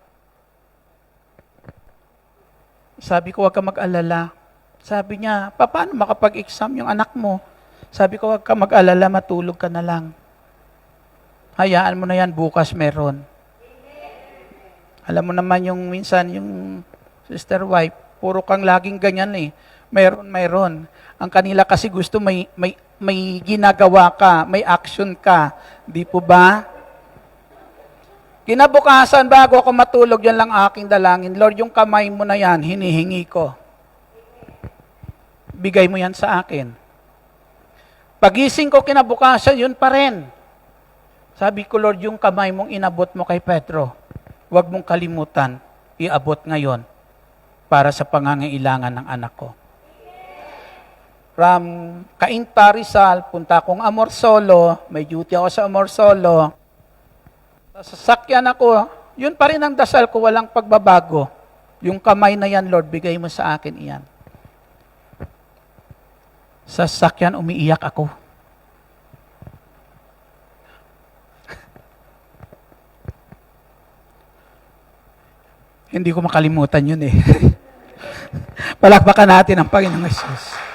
Sabi ko, huwag ka mag-alala. Sabi niya, paano makapag-exam yung anak mo? Sabi ko, huwag ka mag-alala, matulog ka na lang. Hayaan mo na yan, bukas meron. Alam mo naman yung minsan, yung sister wife, puro kang laging ganyan Mayroon. Ang kanila kasi gusto may ginagawa ka, may action ka. Di po ba? Kinabukasan, bago ako matulog, yan lang aking dalangin. Lord, yung kamay mo na yan, hinihingi ko. Bigay mo yan sa akin. Pagising ko kinabukasan, yun pa rin. Sabi ko, Lord, yung kamay mong inabot mo kay Pedro, huwag mong kalimutan, iabot ngayon para sa pangangailangan ng anak ko. From Cainta, Rizal, punta akong Amorsolo, may duty ako sa Amorsolo. Sasakyan ako, yun pa rin ang dasal ko, walang pagbabago. Yung kamay na yan, Lord, bigay mo sa akin iyan. Sasakyan, umiiyak ako. Hindi ko makalimutan yun Palakpakan natin ang Panginoong Hesus.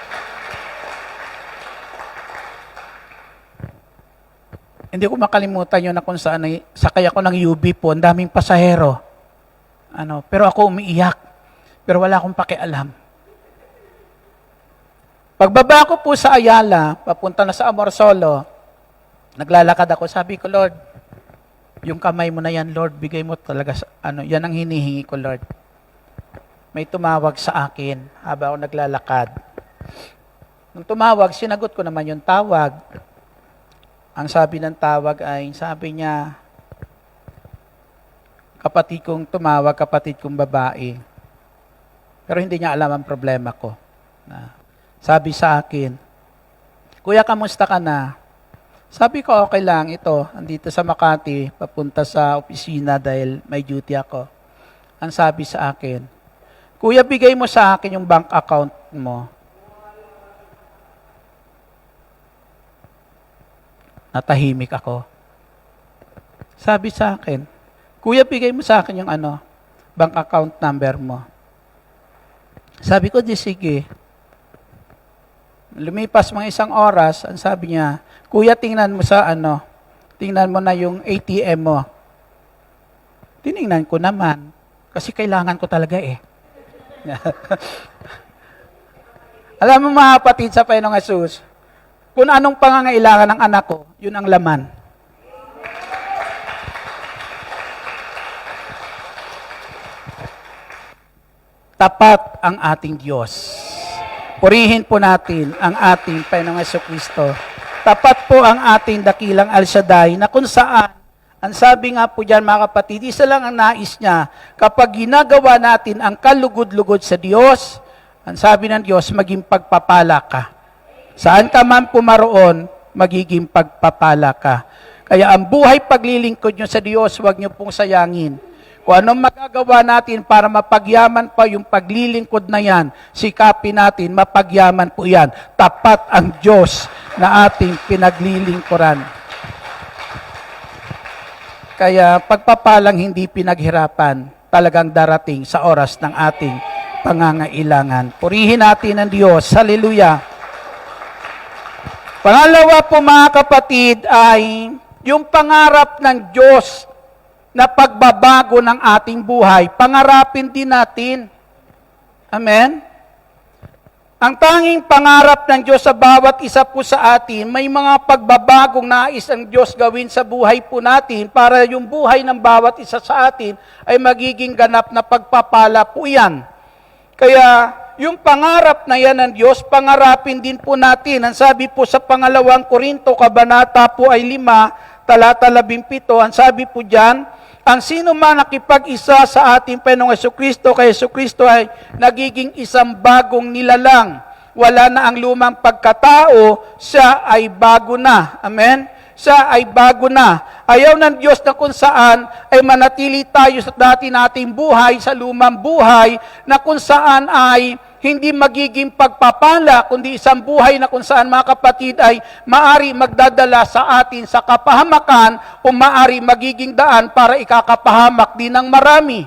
Hindi ko makalimutan yun na kung saan sakay ako ng UB po, ang daming pasahero. Pero ako umiiyak. Pero wala akong pakialam. Pagbaba ko po sa Ayala, papunta na sa Amorsolo, naglalakad ako, sabi ko, Lord, yung kamay mo na yan, Lord, bigay mo talaga, yan ang hinihingi ko, Lord. May tumawag sa akin habang ako naglalakad. Nung tumawag, sinagot ko naman yung tawag. Ang sabi ng tawag ay, sabi niya, kapatid kong tumawag, kapatid kong babae. Pero hindi niya alam ang problema ko. Sabi sa akin, Kuya, kamusta ka na? Sabi ko, okay lang, ito, andito sa Makati, papunta sa opisina dahil may duty ako. Ang sabi sa akin, Kuya, bigay mo sa akin yung bank account mo. Natahimik ako. Sabi sa akin, Kuya, bigay mo sa akin yung bank account number mo. Sabi ko, di sige. Lumipas mga isang oras, ang sabi niya, Kuya, tingnan mo tingnan mo na yung ATM mo. Tiningnan ko naman, kasi kailangan ko talaga eh. Alam mo mga kapatid sa Panginoong Jesus, kung anong pangangailangan ng anak ko, yun ang laman. Tapat ang ating Diyos. Purihin po natin ang ating Panginoong Jesucristo. Tapat po ang ating dakilang El Shaddai na kung saan, ang sabi nga po dyan mga kapatid, isa lang ang nais niya, kapag ginagawa natin ang kalugod-lugod sa Diyos, ang sabi ng Diyos, maging pagpapala ka. Saan ka man pumaroon, magiging pagpapala ka. Kaya ang buhay paglilingkod nyo sa Diyos, huwag nyo pong sayangin. Kung anong magagawa natin para mapagyaman pa yung paglilingkod na yan, sikapin natin, mapagyaman po yan. Tapat ang Diyos na ating pinaglilingkuran. Kaya pagpapalang hindi pinaghirapan, talagang darating sa oras ng ating pangangailangan. Purihin natin ang Diyos. Hallelujah. Pangalawa po mga kapatid ay yung pangarap ng Diyos na pagbabago ng ating buhay, pangarapin din natin. Amen? Ang tanging pangarap ng Diyos sa bawat isa po sa atin, may mga pagbabagong nais ang Diyos gawin sa buhay po natin para yung buhay ng bawat isa sa atin ay magiging ganap na pagpapala po yan. Kaya yung pangarap na yan ng Diyos, pangarapin din po natin. Ang sabi po sa 2 Korinto, kabanata po ay 5, talata 17, ang sabi po dyan, ang sino man nakipag-isa sa ating Panginoong Jesucristo, kay Jesucristo ay nagiging isang bagong nilalang. Wala na ang lumang pagkatao, siya ay bago na. Amen? Siya ay bago na. Ayaw ng Diyos na kung saan ay manatili tayo sa dati nating buhay, sa lumang buhay, na kung saan ay hindi magiging pagpapala, kundi isang buhay na kung saan mga kapatid ay maari magdadala sa atin sa kapahamakan o maari magiging daan para ikakapahamak din ng marami.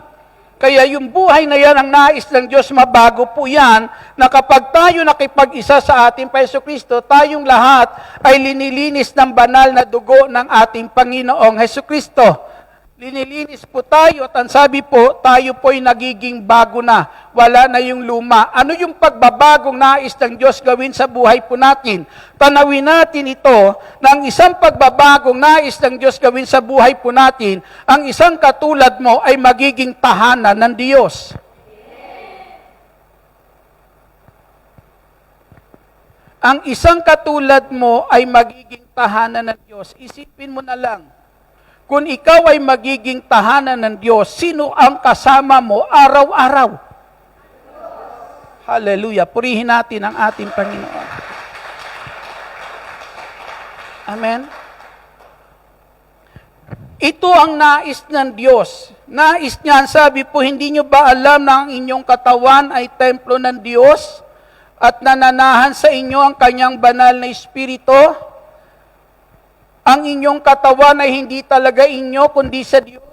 Kaya yung buhay na yan, ang nais ng Diyos, mabago po yan, na kapag tayo nakipag-isa sa ating Jesucristo, tayong lahat ay linilinis ng banal na dugo ng ating Panginoong Jesucristo. Linilinis po tayo at ang sabi po, tayo po'y nagiging bago na. Wala na yung luma. Ano yung pagbabagong nais ng Diyos gawin sa buhay po natin? Tanawin natin ito na ang isang pagbabagong nais ng Diyos gawin sa buhay po natin, ang isang katulad mo ay magiging tahanan ng Diyos. Ang isang katulad mo ay magiging tahanan ng Diyos. Isipin mo na lang, kung ikaw ay magiging tahanan ng Diyos, sino ang kasama mo araw-araw? Hallelujah. Purihin natin ang ating Panginoon. Amen. Ito ang nais ng Diyos. Nais niya, sabi po, hindi nyo ba alam na ang inyong katawan ay templo ng Diyos at nananahan sa inyo ang kanyang banal na Espiritu? Ang inyong katawan ay hindi talaga inyo, kundi sa Diyos.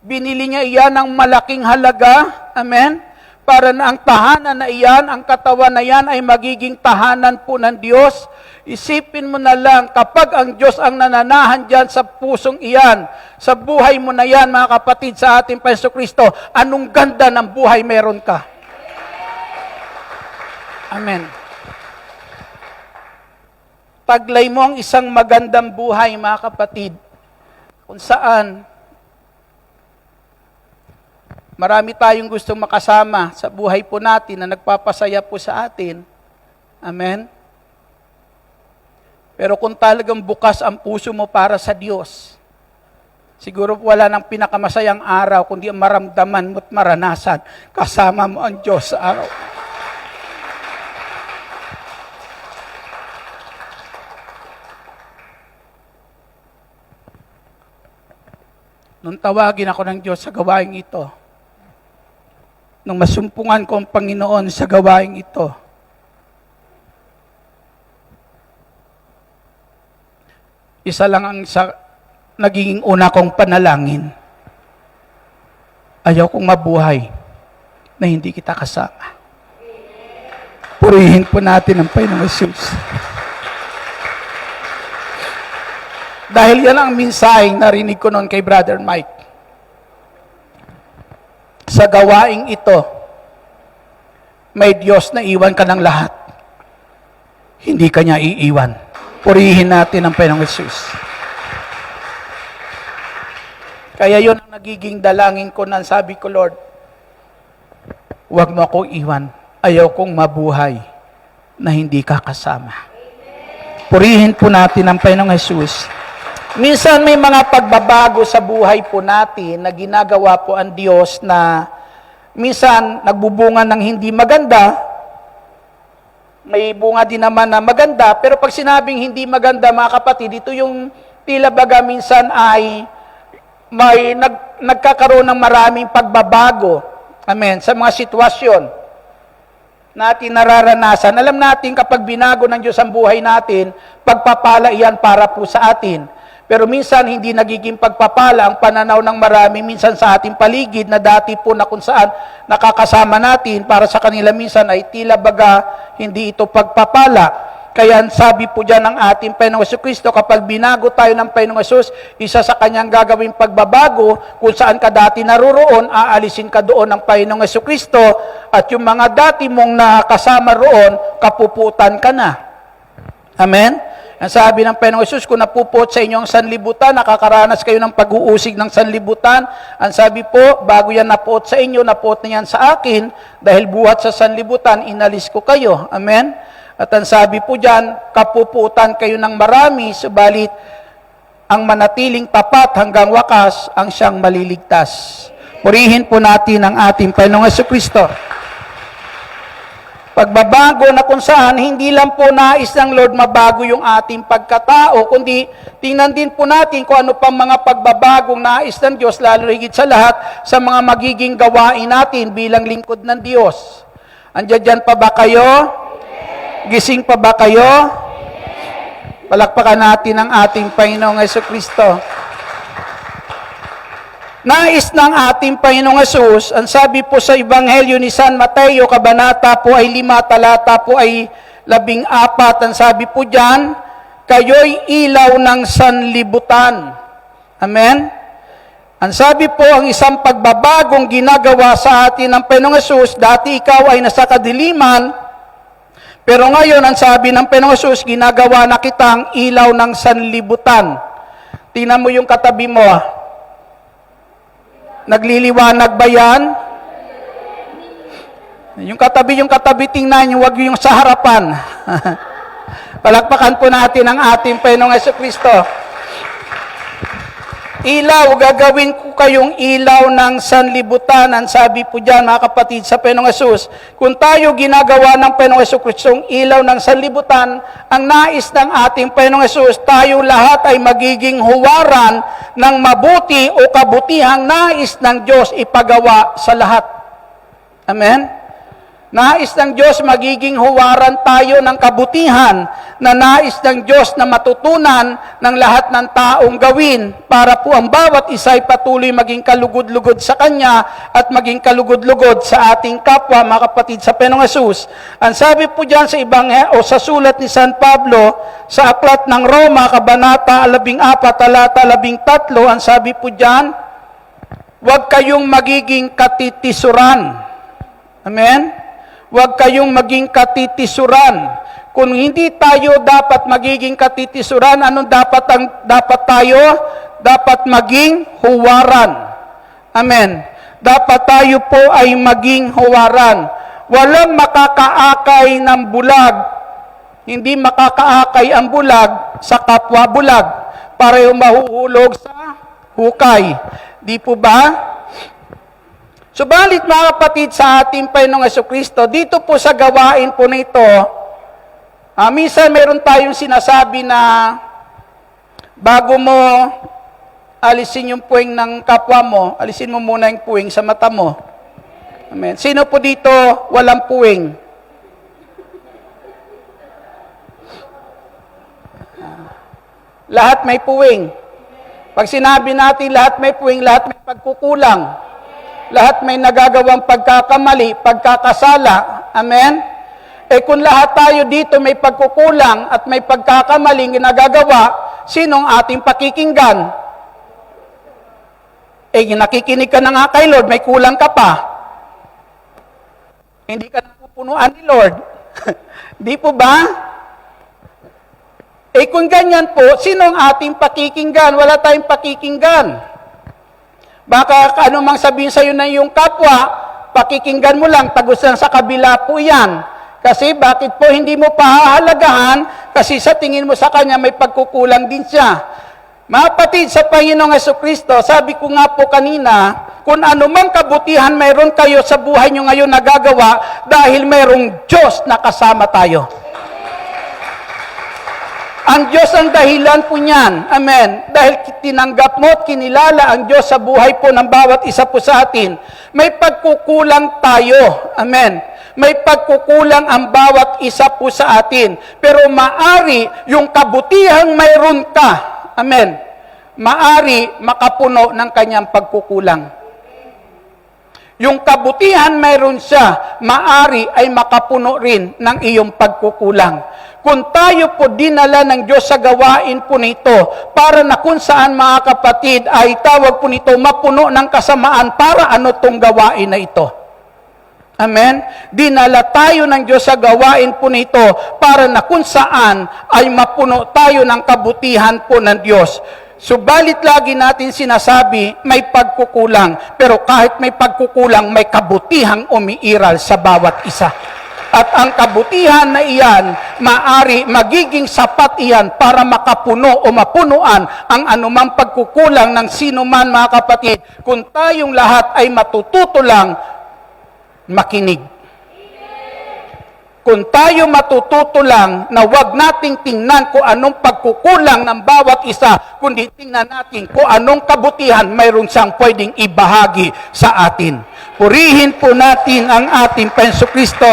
Binili niya iyan ng malaking halaga. Amen? Para na ang tahanan na iyan, ang katawan na iyan ay magiging tahanan po ng Diyos. Isipin mo na lang, kapag ang Diyos ang nananahan dyan sa pusong iyan, sa buhay mo na yan, mga kapatid, sa ating Jesucristo, anong ganda ng buhay meron ka? Amen. Taglay mo ang isang magandang buhay, mga kapatid, kung saan marami tayong gustong makasama sa buhay po natin na nagpapasaya po sa atin. Amen? Pero kung talagang bukas ang puso mo para sa Diyos, siguro wala nang pinakamasayang araw kundi maramdaman mo at maranasan kasama mo ang Diyos sa araw. Nung tawagin ako ng Diyos sa gawaing ito, nung masumpungan ko ang Panginoon sa gawaing ito, isa lang ang nagiging una kong panalangin. Ayaw kong mabuhay na hindi kita kasama. Purihin po natin ang Panginoong Jesus. Dahil yan ang mensaheng narinig ko noon kay Brother Mike. Sa gawaing ito, may Diyos na iwan ka ng lahat. Hindi ka niya iiwan. Purihin natin ang Panginoong Jesus. Kaya yun ang nagiging dalangin ko nang sabi ko, Lord, huwag mo akong iwan. Ayaw kong mabuhay na hindi ka kasama. Purihin po natin ang Panginoong Jesus. Minsan may mga pagbabago sa buhay po natin na ginagawa po ang Diyos na minsan nagbubunga ng hindi maganda. May bunga din naman na maganda, pero pag sinabing hindi maganda, mga kapatid, ito yung tila baga minsan ay may nagkakaroon ng maraming pagbabago. Amen. Sa mga sitwasyon natin nararanasan. Alam natin kapag binago ng Diyos ang buhay natin, pagpapala iyan para po sa atin. Pero minsan hindi nagiging pagpapala ang pananaw ng marami minsan sa ating paligid na dati po na kung saan nakakasama natin para sa kanila minsan ay tila baga hindi ito pagpapala. Kaya sabi po dyan ng ating Panginoong Jesucristo, kapag binago tayo ng Panginoong Jesus, isa sa kanyang gagawing pagbabago, kung saan ka dati naroroon, aalisin ka doon ng Panginoong Jesucristo, at yung mga dati mong nakasama roon, kapuputan ka na. Amen? Ang sabi ng Panginoong Jesus, kung napupot sa inyong sanlibutan, nakakaranas kayo ng pag-uusig ng sanlibutan. Ang sabi po, bago yan napot sa inyo, napot na yan sa akin, dahil buhat sa sanlibutan, inalis ko kayo. Amen? At ang sabi po dyan, kapuputan kayo ng marami, subalit ang manatiling tapat hanggang wakas, ang siyang maliligtas. Purihin po natin ang ating Panginoong Jesucristo. Pagbabago na kung saan, hindi lang po nais ng Lord mabago yung ating pagkatao, kundi tingnan din po natin kung ano pang mga pagbabagong nais ng Diyos, lalo higit sa lahat, sa mga magiging gawain natin bilang lingkod ng Diyos. Andiyan pa ba kayo? Gising pa ba kayo? Palakpakan natin ang ating Panginoong Jesucristo. Nais ng ating Panginoong Jesus, ang sabi po sa Ebanghelyo ni San Mateo, kabanata po ay 5, talata po ay 14, ang sabi po dyan, kayo'y ilaw ng sanlibutan. Amen? Ang sabi po, ang isang pagbabagong ginagawa sa atin ng Panginoong Jesus, dati ikaw ay nasa kadiliman, pero ngayon, ang sabi ng Panginoong Jesus, ginagawa na kitang ilaw ng sanlibutan. Tingnan mo yung katabi mo, nagliliwanag ba yan? Yung katabi, tingnan nyo, huwag yung sa harapan. Palakpakan po natin ang ating Panginoong Jesucristo. Ilaw, gagawin ko kayong ilaw ng sanlibutan. Ang sabi po dyan, mga kapatid, sa Panginoong Jesus, kung tayo ginagawa ng Panginoong Jesucristo ilaw ng sanlibutan, ang nais ng ating Panginoong Jesus, tayo lahat ay magiging huwaran ng mabuti o kabutihang nais ng Diyos ipagawa sa lahat. Amen? Nais ng Diyos magiging huwaran tayo ng kabutihan na nais ng Diyos na matutunan ng lahat ng taong gawin para po ang bawat isa ay patuloy maging kalugod-lugod sa Kanya at maging kalugod-lugod sa ating kapwa, mga kapatid sa Panginoong Jesus. Ang sabi po dyan sa sa sulat ni San Pablo sa Aklat ng Roma, kabanata 14, talata 13, ang sabi po dyan, huwag kayong magiging katitisuran. Amen? Huwag kayong maging katitisuran. Kung hindi tayo dapat magiging katitisuran, anong dapat tayo? Dapat maging huwaran. Amen. Dapat tayo po ay maging huwaran. Walang makakaakay ng bulag. Hindi makakaakay ang bulag sa kapwa bulag. Pareho mahuhulog sa hukay. Di po ba? Subalit mga kapatid sa ating Panginoong Jesucristo, dito po sa gawain po na ito, minsan meron tayong sinasabi na bago mo alisin yung puwing ng kapwa mo, alisin mo muna yung puwing sa mata mo. Amen. Sino po dito walang puwing? Lahat may puwing. Pag sinabi natin lahat may puwing, lahat may pagkukulang. Lahat may nagagawang pagkakamali, pagkakasala. Amen? Kung lahat tayo dito may pagkukulang at may pagkakamaling ginagagawa, sinong ating pakikinggan? Nakikinig ka na nga kay Lord, may kulang ka pa. Hindi ka napupunuan ni Lord. Di po ba? Kung ganyan po, sinong ating pakikinggan? Wala tayong pakikinggan. Baka ano mang sabihin sa'yo na yung kapwa, pakikinggan mo lang, tagos lang sa kabila po yan. Kasi bakit po hindi mo pahahalagahan? Kasi sa tingin mo sa kanya may pagkukulang din siya. Mga kapatid sa Panginoong Jesucristo, sabi ko nga po kanina, kung ano mang kabutihan mayroon kayo sa buhay nyo ngayon nagagawa, dahil mayroong Diyos na kasama tayo. Ang Diyos ang dahilan po niyan. Amen. Dahil tinanggap mo at kinilala ang Diyos sa buhay po ng bawat isa po sa atin, may pagkukulang tayo. Amen. May pagkukulang ang bawat isa po sa atin. Pero maari yung kabutihang mayroon ka. Amen. Maari makapuno ng kanyang pagkukulang. Yung kabutihan mayroon siya, maari ay makapuno rin ng iyong pagkukulang. Kung tayo po dinala ng Diyos sa gawain po nito, para na kung saan mga kapatid ay tawag po nito mapuno ng kasamaan, para ano tong gawain na ito? Amen? Dinala tayo ng Diyos sa gawain po nito, para na kung saan ay mapuno tayo ng kabutihan po ng Diyos. Subalit lagi natin sinasabi, may pagkukulang. Pero kahit may pagkukulang, may kabutihang umiiral sa bawat isa. At ang kabutihan na iyan, maari magiging sapat iyan para makapuno o mapunuan ang anumang pagkukulang ng sino man mga kapatid. Kung tayong lahat ay matututo lang makinig. Kung tayo matututo lang na wag nating tingnan kung anong pagkukulang ng bawat isa, kundi tingnan natin kung anong kabutihan mayroon siyang pwedeng ibahagi sa atin. Purihin po natin ang ating Panginoong Kristo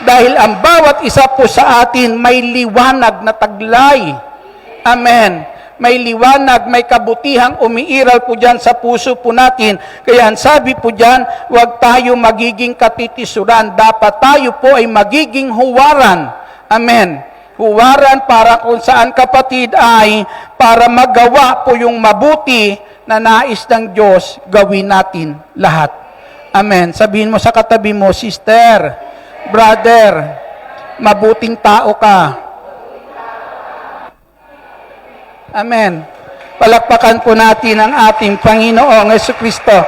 dahil ang bawat isa po sa atin may liwanag na taglay. Amen. May liwanag, may kabutihang umiiral po dyan sa puso po natin. Kaya ang sabi po dyan, huwag tayo magiging katitisuran. Dapat tayo po ay magiging huwaran. Amen. Huwaran para kung saan kapatid ay para magawa po yung mabuti na nais ng Diyos, gawin natin lahat. Amen. Sabihin mo sa katabi mo, sister, brother, mabuting tao ka. Amen. Palakpakan po natin ang ating Panginoong Jesucristo.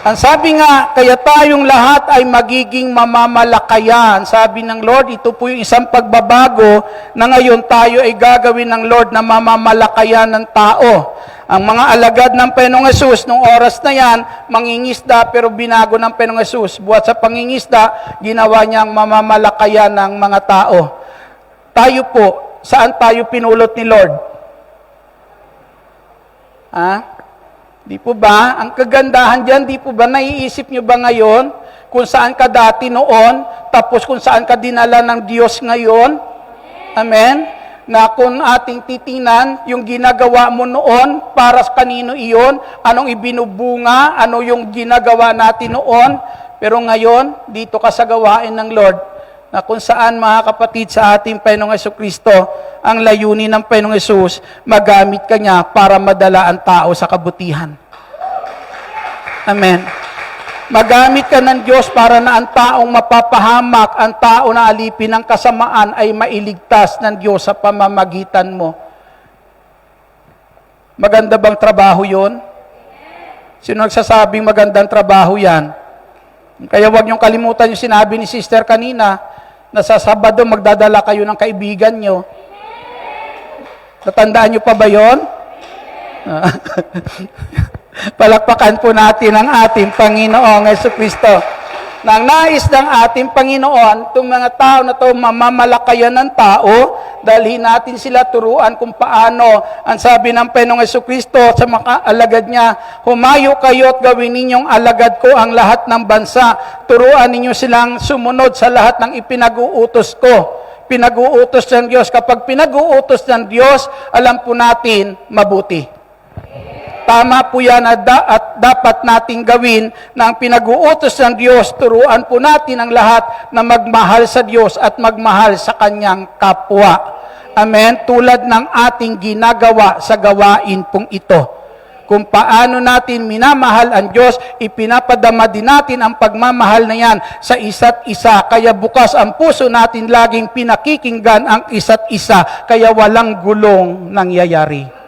Ang sabi nga, kaya tayong lahat ay magiging mamamalakayan. Sabi ng Lord, ito po yung isang pagbabago na ngayon tayo ay gagawin ng Lord na mamamalakayan ng tao. Ang mga alagad ng Panginoong Hesus, nung oras na yan, mangingisda pero binago ng Panginoong Hesus. Buhat sa pangingisda, ginawa niyang mamamalakayan ng mga tao. Tayo po, saan tayo pinulot ni Lord? Di po ba? Ang kagandahan dyan, di po ba naiisip nyo ba ngayon kung saan ka dati noon, tapos kung saan ka dinala ng Diyos ngayon? Amen? Na kung ating titingnan, yung ginagawa mo noon, para sa kanino iyon, anong ibinubunga, ano yung ginagawa natin noon, pero ngayon, dito ka sa gawain ng Lord, na kung saan mga kapatid sa ating Panginoong Jesucristo, ang layunin ng Panginoong Jesus, magamit ka niya para madala ang tao sa kabutihan. Amen. Magamit ka ng Diyos para na ang taong mapapahamak, ang tao na alipin ng kasamaan ay mailigtas ng Diyos sa pamamagitan mo. Maganda bang trabaho yon? Sino nagsasabing magandang trabaho yan? Kaya huwag niyong kalimutan yung sinabi ni Sister kanina, na sa Sabado magdadala kayo ng kaibigan niyo. Natandaan niyo pa ba yon? Palakpakan po natin ang ating Panginoong Jesucristo. Nang nais ng ating Panginoon, itong mga tao na ito, mamamalakayan ng tao, dalhin natin sila, turuan kung paano. Ang sabi ng Panginoong Jesucristo sa mga alagad niya, humayo kayo at gawin ninyong alagad ko ang lahat ng bansa. Turuan ninyo silang sumunod sa lahat ng ipinag-uutos ko. Pinag-uutos ng Diyos. Kapag pinag-uutos ng Diyos, alam po natin, mabuti. Tama po yan at dapat nating gawin na ang pinag-uutos ng Diyos, turuan po natin ang lahat na magmahal sa Diyos at magmahal sa Kanyang kapwa. Amen? Tulad ng ating ginagawa sa gawain pong ito. Kung paano natin minamahal ang Diyos, ipinapadama din natin ang pagmamahal na yan sa isa't isa. Kaya bukas ang puso natin laging pinakikinggan ang isa't isa. Kaya walang gulong nangyayari.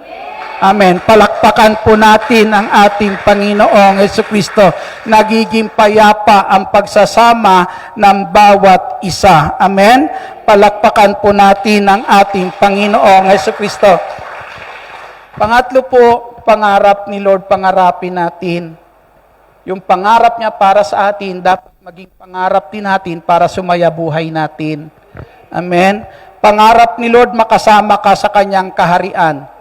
Amen. Palakpakan po natin ang ating Panginoong Jesucristo. Nagiging payapa ang pagsasama ng bawat isa. Amen. Palakpakan po natin ang ating Panginoong Jesucristo. Pangatlo po, pangarap ni Lord, pangarapin natin. Yung pangarap niya para sa atin, dapat maging pangarap din natin para sumaya buhay natin. Amen. Pangarap ni Lord, makasama ka sa Kanyang kaharian.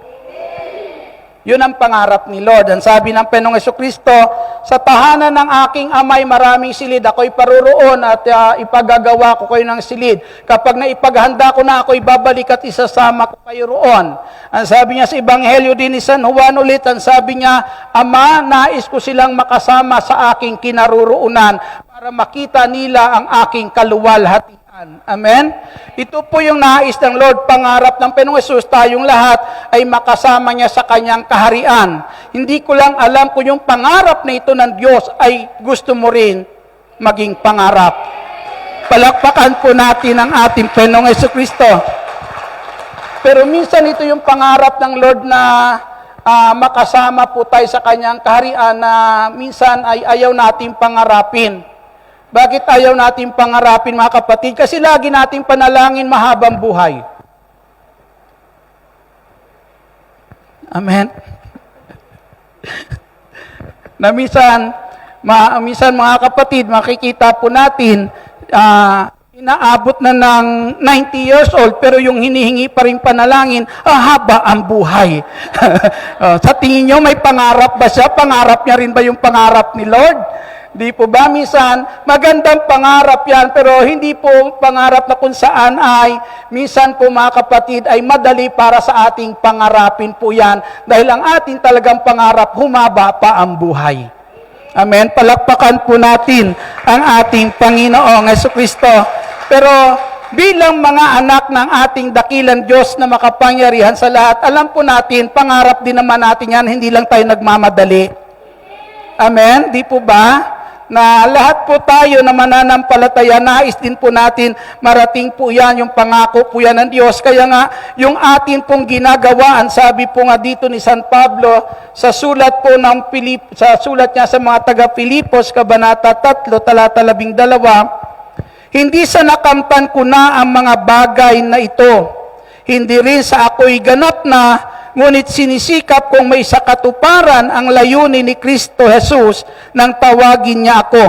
Yun ang pangarap ni Lord. Ang sabi ng Panginoong Jesucristo, sa tahanan ng aking amay maraming silid. Ako'y paruroon at ipagagawa ko kayo ng silid. Kapag naipaghanda ko na, ako'y babalik at isasama ko kayo roon. Ang sabi niya sa Ebanghelyo din ni San Juan ulit, ang sabi niya, Ama, nais ko silang makasama sa aking kinaruroonan para makita nila ang aking kaluwalhatian. Amen? Ito po yung nais ng Lord, pangarap ng Panginoong Hesus, tayong lahat ay makasama niya sa Kanyang kaharian. Hindi ko lang alam kung yung pangarap na ito ng Diyos ay gusto mo rin maging pangarap. Palakpakan po natin ang ating Panginoong Jesucristo. Pero minsan ito yung pangarap ng Lord na makasama po tayo sa Kanyang kaharian na minsan ay ayaw nating pangarapin. Bakit ayaw natin pangarapin, mga kapatid? Kasi lagi natin panalangin mahabang buhay. Amen? Na minsan mga kapatid, makikita po natin, inaabot na ng 90 years old, pero yung hinihingi pa rin panalangin, haba ang buhay. Sa tingin nyo, may pangarap ba siya? Pangarap niya rin ba yung pangarap ni Lord? Di po ba? Minsan, magandang pangarap yan, pero hindi po pangarap na kung saan ay, minsan po mga kapatid, ay madali para sa ating pangarapin po yan, dahil ang ating talagang pangarap, humaba pa ang buhay. Amen? Palakpakan po natin ang ating Panginoong Jesucristo. Pero, bilang mga anak ng ating dakilang Diyos na makapangyarihan sa lahat, alam po natin, pangarap din naman natin yan, hindi lang tayo nagmamadali. Amen? Di po ba? Na lahat po tayo na mananampalataya, nais din po natin marating po yan, yung pangako po yan ng Diyos. Kaya nga, yung atin pong ginagawaan, sabi po nga dito ni San Pablo, sa sulat po ng sa sulat niya sa mga taga-Pilipos, Kabanata 3, talata 12, hindi sa nakamtan ko na ang mga bagay na ito, hindi rin sa ako'y ganap na, ngunit sinisikap kong may sakatuparan ang layunin ni Kristo Jesus nang tawagin niya ako.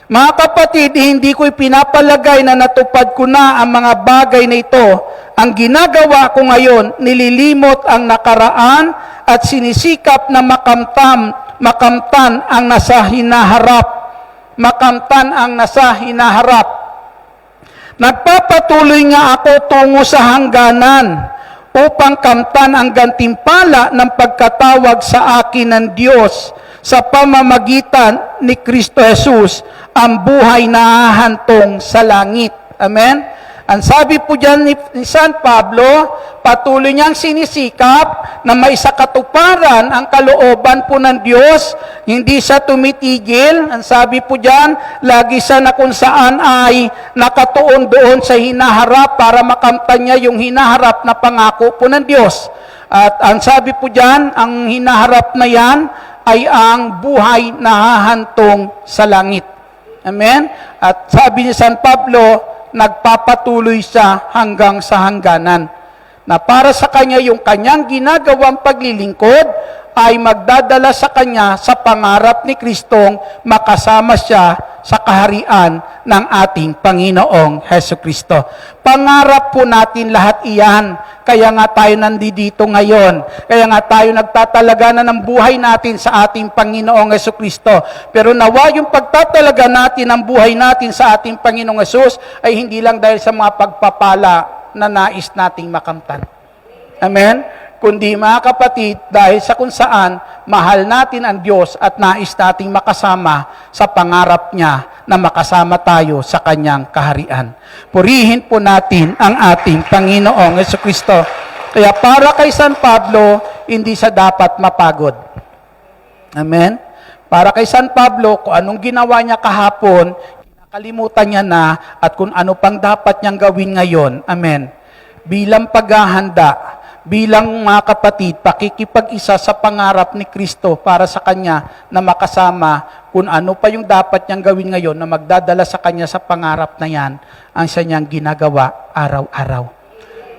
Mga kapatid, hindi ko'y pinapalagay na natupad ko na ang mga bagay na ito. Ang ginagawa ko ngayon, nililimot ang nakaraan at sinisikap na makamtan ang nasa hinaharap. Makamtan ang nasa hinaharap. Nagpapatuloy nga ako tungo sa hangganan upang kamtan ang gantimpala ng pagkatawag sa akin ng Diyos sa pamamagitan ni Kristo Jesus, ang buhay na hahantong sa langit. Amen? Ang sabi po dyan ni San Pablo, patuloy niyang sinisikap na may sakatuparan ang kalooban po ng Diyos. Hindi siya tumitigil. Ang sabi po diyan, lagi siya na kung saan ay nakatuon doon sa hinaharap para makamtan niya yung hinaharap na pangako po ng Diyos. At ang sabi po diyan, ang hinaharap na yan ay ang buhay na hahantong sa langit. Amen? At sabi ni San Pablo, nagpapatuloy siya hanggang sa hangganan. Na para sa kanya yung kanyang ginagawang paglilingkod ay magdadala sa kanya sa pangarap ni Kristong makasama siya sa kaharian ng ating Panginoong Hesus Kristo. Pangarap po natin lahat iyan. Kaya nga tayo nandito ngayon. Kaya nga tayo nagtatalaga na ng buhay natin sa ating Panginoong Hesus Kristo. Pero nawa yung pagtatalaga natin ng buhay natin sa ating Panginoong Hesus ay hindi lang dahil sa mga pagpapala na nais nating makamtan. Amen? Kundi mga kapatid, dahil sa kung saan mahal natin ang Diyos at nais nating makasama sa pangarap niya na makasama tayo sa kanyang kaharian. Purihin po natin ang ating Panginoong Jesucristo. Kaya para kay San Pablo, hindi siya dapat mapagod. Amen? Para kay San Pablo, kung anong ginawa niya kahapon, nakalimutan niya na at kung ano pang dapat niyang gawin ngayon. Amen. Bilang paghahanda, bilang mga kapatid, pakikipag-isa sa pangarap ni Kristo para sa Kanya na makasama kung ano pa yung dapat niyang gawin ngayon na magdadala sa Kanya sa pangarap na yan, ang siya niyang ginagawa araw-araw.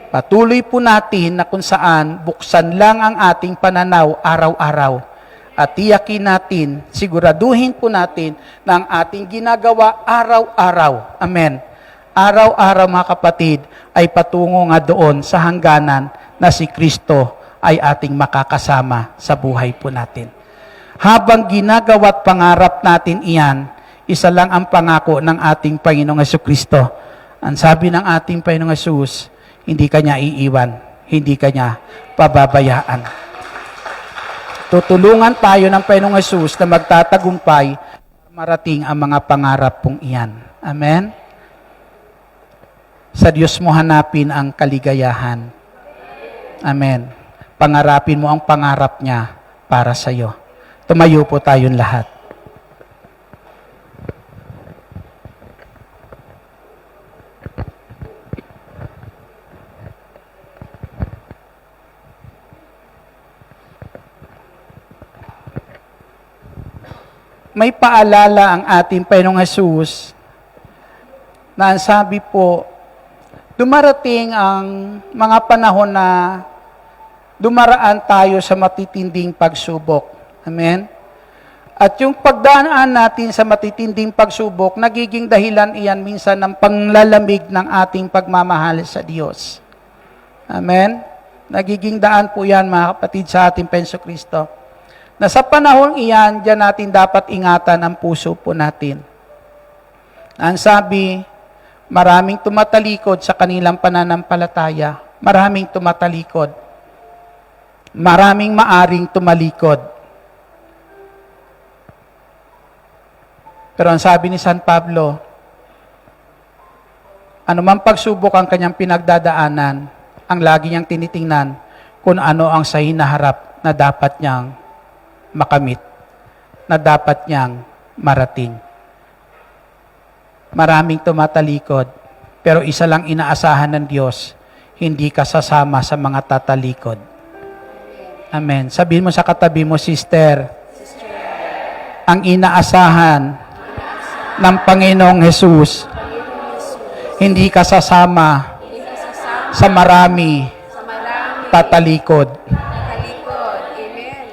Patuloy po natin na kung saan buksan lang ang ating pananaw araw-araw. At tiyakin natin, siguraduhin po natin na ang ating ginagawa araw-araw. Amen. Araw-araw mga kapatid ay patungo nga doon sa hangganan na si Kristo ay ating makakasama sa buhay po natin. Habang ginagawa at pangarap natin iyan, isa lang ang pangako ng ating Panginoong Jesucristo. Ang sabi ng ating Panginoong Jesus, hindi Kanya iiwan, hindi Kanya pababayaan. Tutulungan tayo ng Panginoong Jesus na magtatagumpay para marating ang mga pangarap pong iyan. Amen? Sa Diyos mo hanapin ang kaligayahan. Amen. Pangarapin mo ang pangarap niya para sa iyo. Tumayo po tayong lahat. May paalala ang ating Panginoong Jesus na ang sabi po, dumarating ang mga panahon na dumaraan tayo sa matitinding pagsubok. Amen? At yung pagdaan natin sa matitinding pagsubok, nagiging dahilan iyan minsan ng panglalamig ng ating pagmamahal sa Diyos. Amen? Nagiging daan po yan, mga kapatid, sa ating Panginoong Kristo. Na sa panahon iyan, diyan natin dapat ingatan ang puso po natin. Ang sabi, maraming tumatalikod sa kanilang pananampalataya. Maraming tumatalikod. Maraming maaring tumalikod. Pero ang sabi ni San Pablo, anumang pagsubok ang kanyang pinagdadaanan, ang lagi niyang tinitingnan kung ano ang sa hinaharap na dapat niyang makamit, na dapat niyang marating. Maraming tumatalikod, pero isa lang inaasahan ng Diyos, hindi ka sasama sa mga tatalikod. Amen. Sabihin mo sa katabi mo, sister, ang inaasahan ng Panginoong Jesus, hindi ka sasama sa marami tatalikod.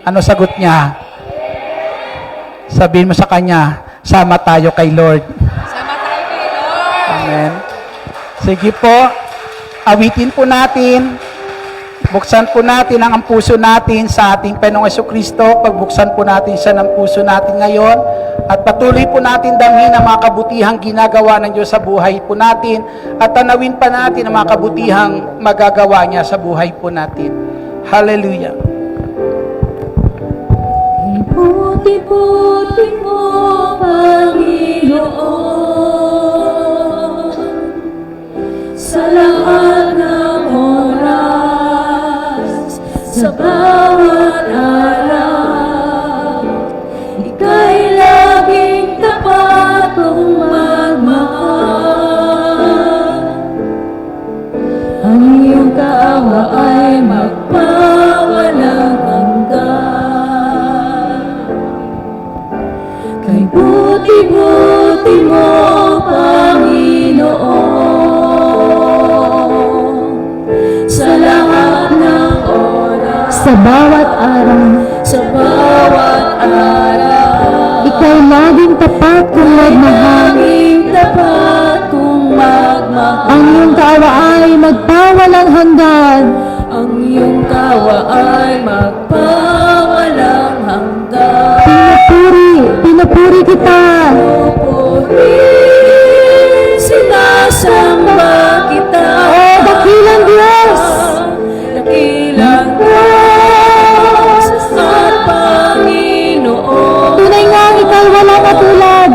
Ano sagot niya? Sabihin mo sa kanya, sama tayo kay Lord. Sama tayo kay Lord. Amen. Sige po, awitin po natin. Buksan po natin ang puso natin sa ating Panginoong Jesucristo. Pagbuksan po natin siya ng puso natin ngayon. At patuloy po natin damhin ang mga kabutihang ginagawa ng Diyos sa buhay po natin. At tanawin pa natin ang mga kabutihang magagawa niya sa buhay po natin. Hallelujah. Iputi-puti mo, Panginoon, sa lahat ng oras. Kay buti-buti mo, Panginoon, sa lahat ng oras, Sa bawat araw, sa bawat araw, Ika'y laging tapat kung magmahal. laging tapat kung magmahal. Ang iyong tawa ay magpawalang hanggan. Ang iyong tawa ay magpawalang hanggan. Pinupuri kita. Pupuri, sinasamba kita. O dakilang Diyos, Dakilang Diyos at Panginoon. tunay nga Ika'y walang katulad.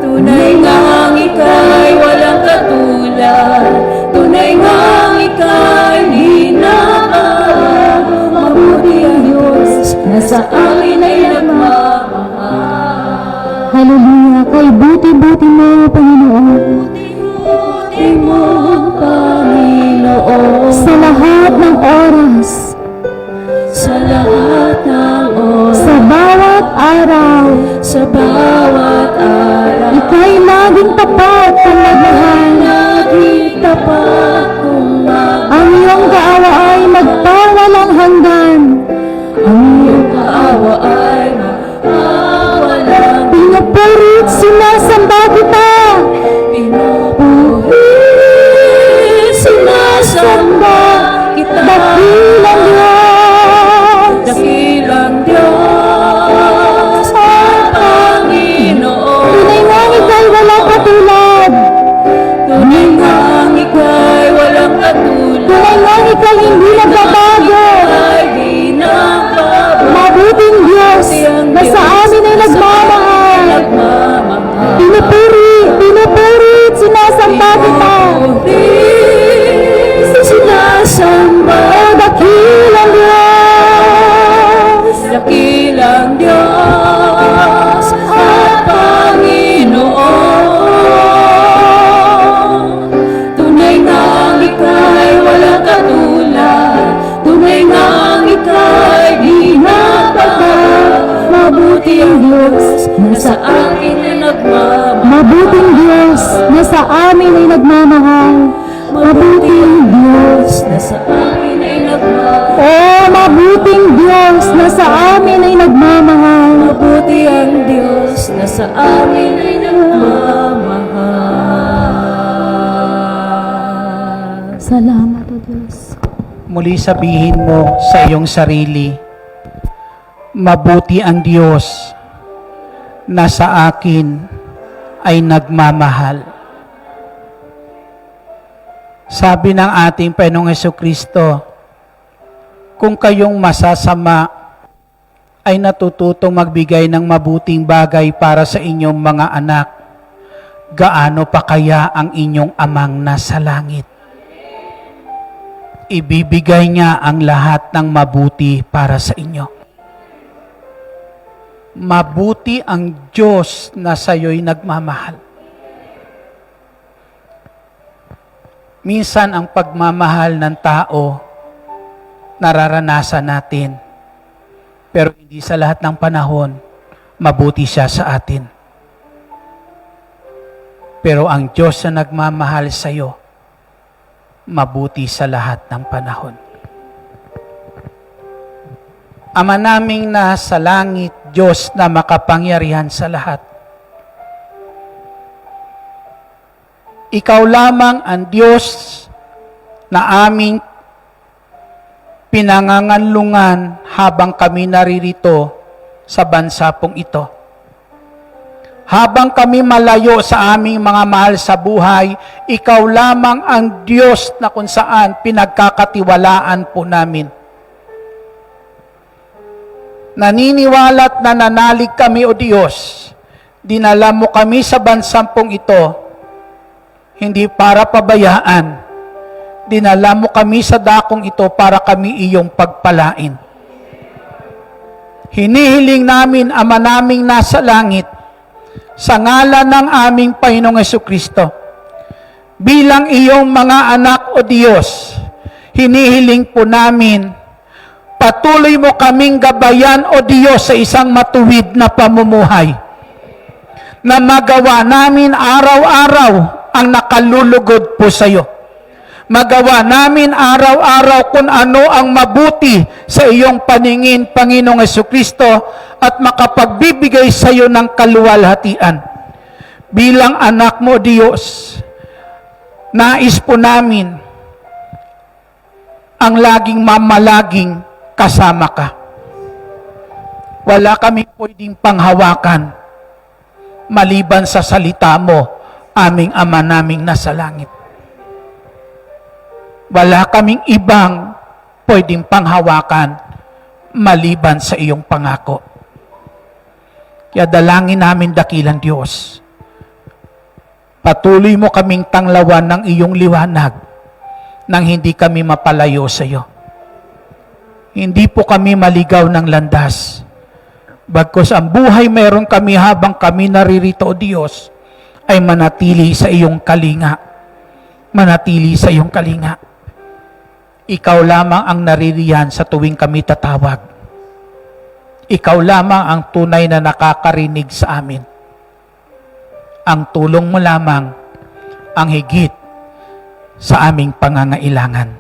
Tunay ngang ika'y walang katulad. Tunay ngang ika'y di nakahawag. Mabuti ang Diyos na sa amin ay nagmamahal. Hallelujah. Kay buti-buti mo, Panginoon. Buti mo, Panginoon, Sa lahat ng oras, sa lahat ng oras, sa bawat araw, sa bawat araw. Ika'y laging tapat kung magmahal. Laging tapat kung Ang iyong kaawa ay magpawalang hanggan. ang iyong kaawa ay magpawalang. Pinupuri't sinasamba kita. Pinupuri, sinasamba kita. Dakilang Diyos, Dakilang Diyos at Panginoon. tunay nga Ika'y walang katulad. Tunay ngang ika'y walang katulad. Tunay nga Ika'y hindi nagbabago. Ay di nagbabago. Mabuting Diyos na sa amin ay nagmamahal. Nagmamahal. Pinupuri't sinasamba kita. Sinasamba O dakilang Diyos, dakilang Diyos at Panginoon. Tunay ngang ika'y walang katulad. Tunay ngang ika'y di nagbabago. Mabuti ang Diyos na sa akin ay nagmamahal. mabuting Diyos na sa amin ay nagmamahal. Mabuting Diyos. na sa akin ay nagmamahal. O mabuting Diyos na sa amin ay nagmamahal. Mabuti ang Diyos na sa amin ay nagmamahal. Salamat o Diyos. Muli sabihin mo sa iyong sarili, mabuti ang Diyos na sa akin ay nagmamahal. Sabi ng ating Panginoong Hesukristo, kung kayong masasama ay natututong magbigay ng mabuting bagay para sa inyong mga anak, gaano pa kaya ang inyong amang nasa langit? Ibibigay niya ang lahat ng mabuti para sa inyo. Mabuti ang Diyos na sa iyo'y nagmamahal. Minsan ang pagmamahal ng tao, nararanasan natin. Pero hindi sa lahat ng panahon, mabuti siya sa atin. Pero ang Diyos na nagmamahal sa iyo, mabuti sa lahat ng panahon. Ama naming nasa langit, Diyos na makapangyarihan sa lahat. Ikaw lamang ang Diyos na aming pinanganganlungan habang kami naririto sa bansa pong ito. Habang kami malayo sa aming mga mahal sa buhay, ikaw lamang ang Diyos na kung saan pinagkakatiwalaan po namin. Naniniwala't nananalig kami, O Diyos, dinala mo kami sa bansang pong ito, hindi para pabayaan. Dinala mo kami sa dakong ito para kami iyong pagpalain. Hinihiling namin, Ama naming nasa langit, sa ngalan ng aming Panginoong Hesukristo, bilang iyong mga anak, O Diyos, hinihiling po namin, patuloy mo kaming gabayan, O Diyos, sa isang matuwid na pamumuhay. na magawa namin araw-araw ang nakalulugod po sa iyo. Magawa namin araw-araw kung ano ang mabuti sa iyong paningin, Panginoong Jesucristo, at makapagbibigay sa iyo ng kaluwalhatian. Bilang anak mo, Diyos, nais po namin ang laging mamalaging kasama ka. Wala kami pwedeng panghawakan maliban sa salita mo, aming Ama naming nasa langit. Wala kaming ibang pwedeng panghawakan maliban sa iyong pangako. Kaya dalangin namin, dakilang Diyos, patuloy mo kaming tanglawan ng iyong liwanag nang hindi kami mapalayo sa iyo. Hindi po kami maligaw ng landas. Bagkus ang buhay meron kami habang kami naririto, O Diyos, ay manatili sa iyong kalinga. Manatili sa iyong kalinga. Ikaw lamang ang naririyan sa tuwing kami tatawag. Ikaw lamang ang tunay na nakakarinig sa amin. Ang tulong mo lamang ang higit sa aming pangangailangan.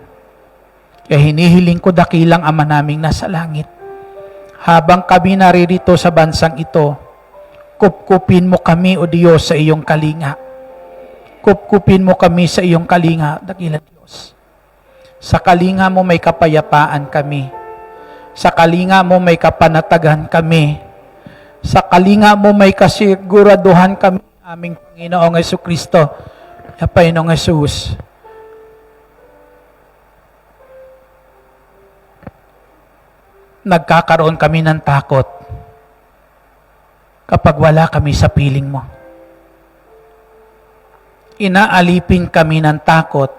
Kaya hinihiling ko, dakilang Ama naming nasa langit, habang kami naririto sa bansang ito, kupkupin mo kami, O Diyos, sa iyong kalinga. Kupkupin mo kami sa iyong kalinga, dakilang Diyos. Sa kalinga mo may kapayapaan kami. Sa kalinga mo may kapanatagan kami. Sa kalinga mo may kasiguraduhan kami, aming Panginoong Jesucristo. Panginoong Jesus, nagkakaroon kami ng takot kapag wala kami sa piling mo. Inaalipin kami ng takot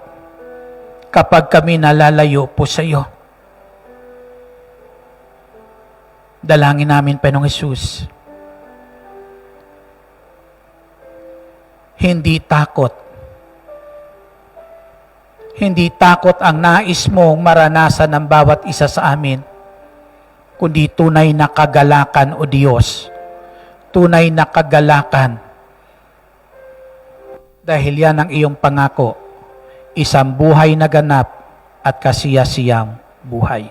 kapag kami nalalayo po sa iyo. Dalangin namin, Panginoong Jesus, hindi takot. Hindi takot ang nais mong maranasan ng bawat isa sa amin, kundi tunay na kagalakan, O Diyos. Tunay na kagalakan. Dahil yan ang iyong pangako, isang buhay na ganap at kasiyasiyang buhay.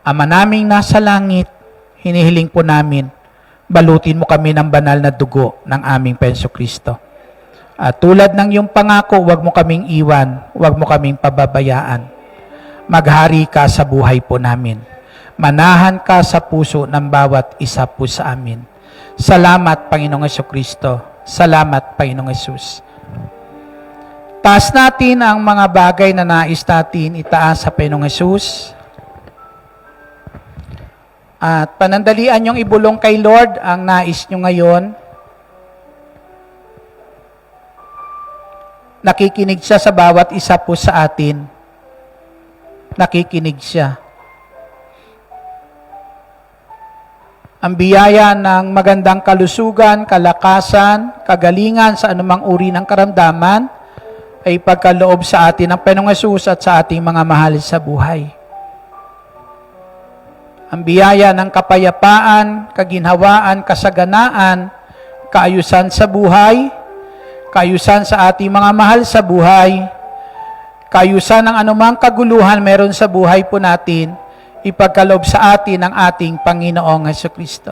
Ama naming nasa langit, hinihiling po namin, balutin mo kami ng banal na dugo ng aming Penso Kristo. At tulad ng iyong pangako, huwag mo kaming iwan, huwag mo kaming pababayaan. Maghari ka sa buhay po namin. Manahan ka sa puso ng bawat isa po sa amin. Salamat, Panginoong Jesucristo. Salamat, Panginoong Jesus. Taas natin ang mga bagay na nais natin itaas sa Panginoong Jesus. At panandalian niyong ibulong kay Lord ang nais niyo ngayon. Nakikinig siya sa bawat isa po sa atin. Nakikinig siya. Ang biyaya ng magandang kalusugan, kalakasan, kagalingan sa anumang uri ng karamdaman ay pagkaloob sa atin ng Panginoong Hesus at sa ating mga mahal sa buhay. Ang biyaya ng kapayapaan, kaginhawaan, kasaganaan, kaayusan sa buhay, kaayusan sa ating mga mahal sa buhay, kaayusan ng anumang kaguluhan meron sa buhay po natin, ipagkaloob sa atin ng ating Panginoong Jesucristo.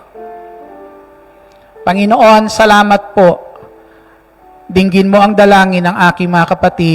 Panginoon, salamat po. Dinggin mo ang dalangin ng aking mga kapatid.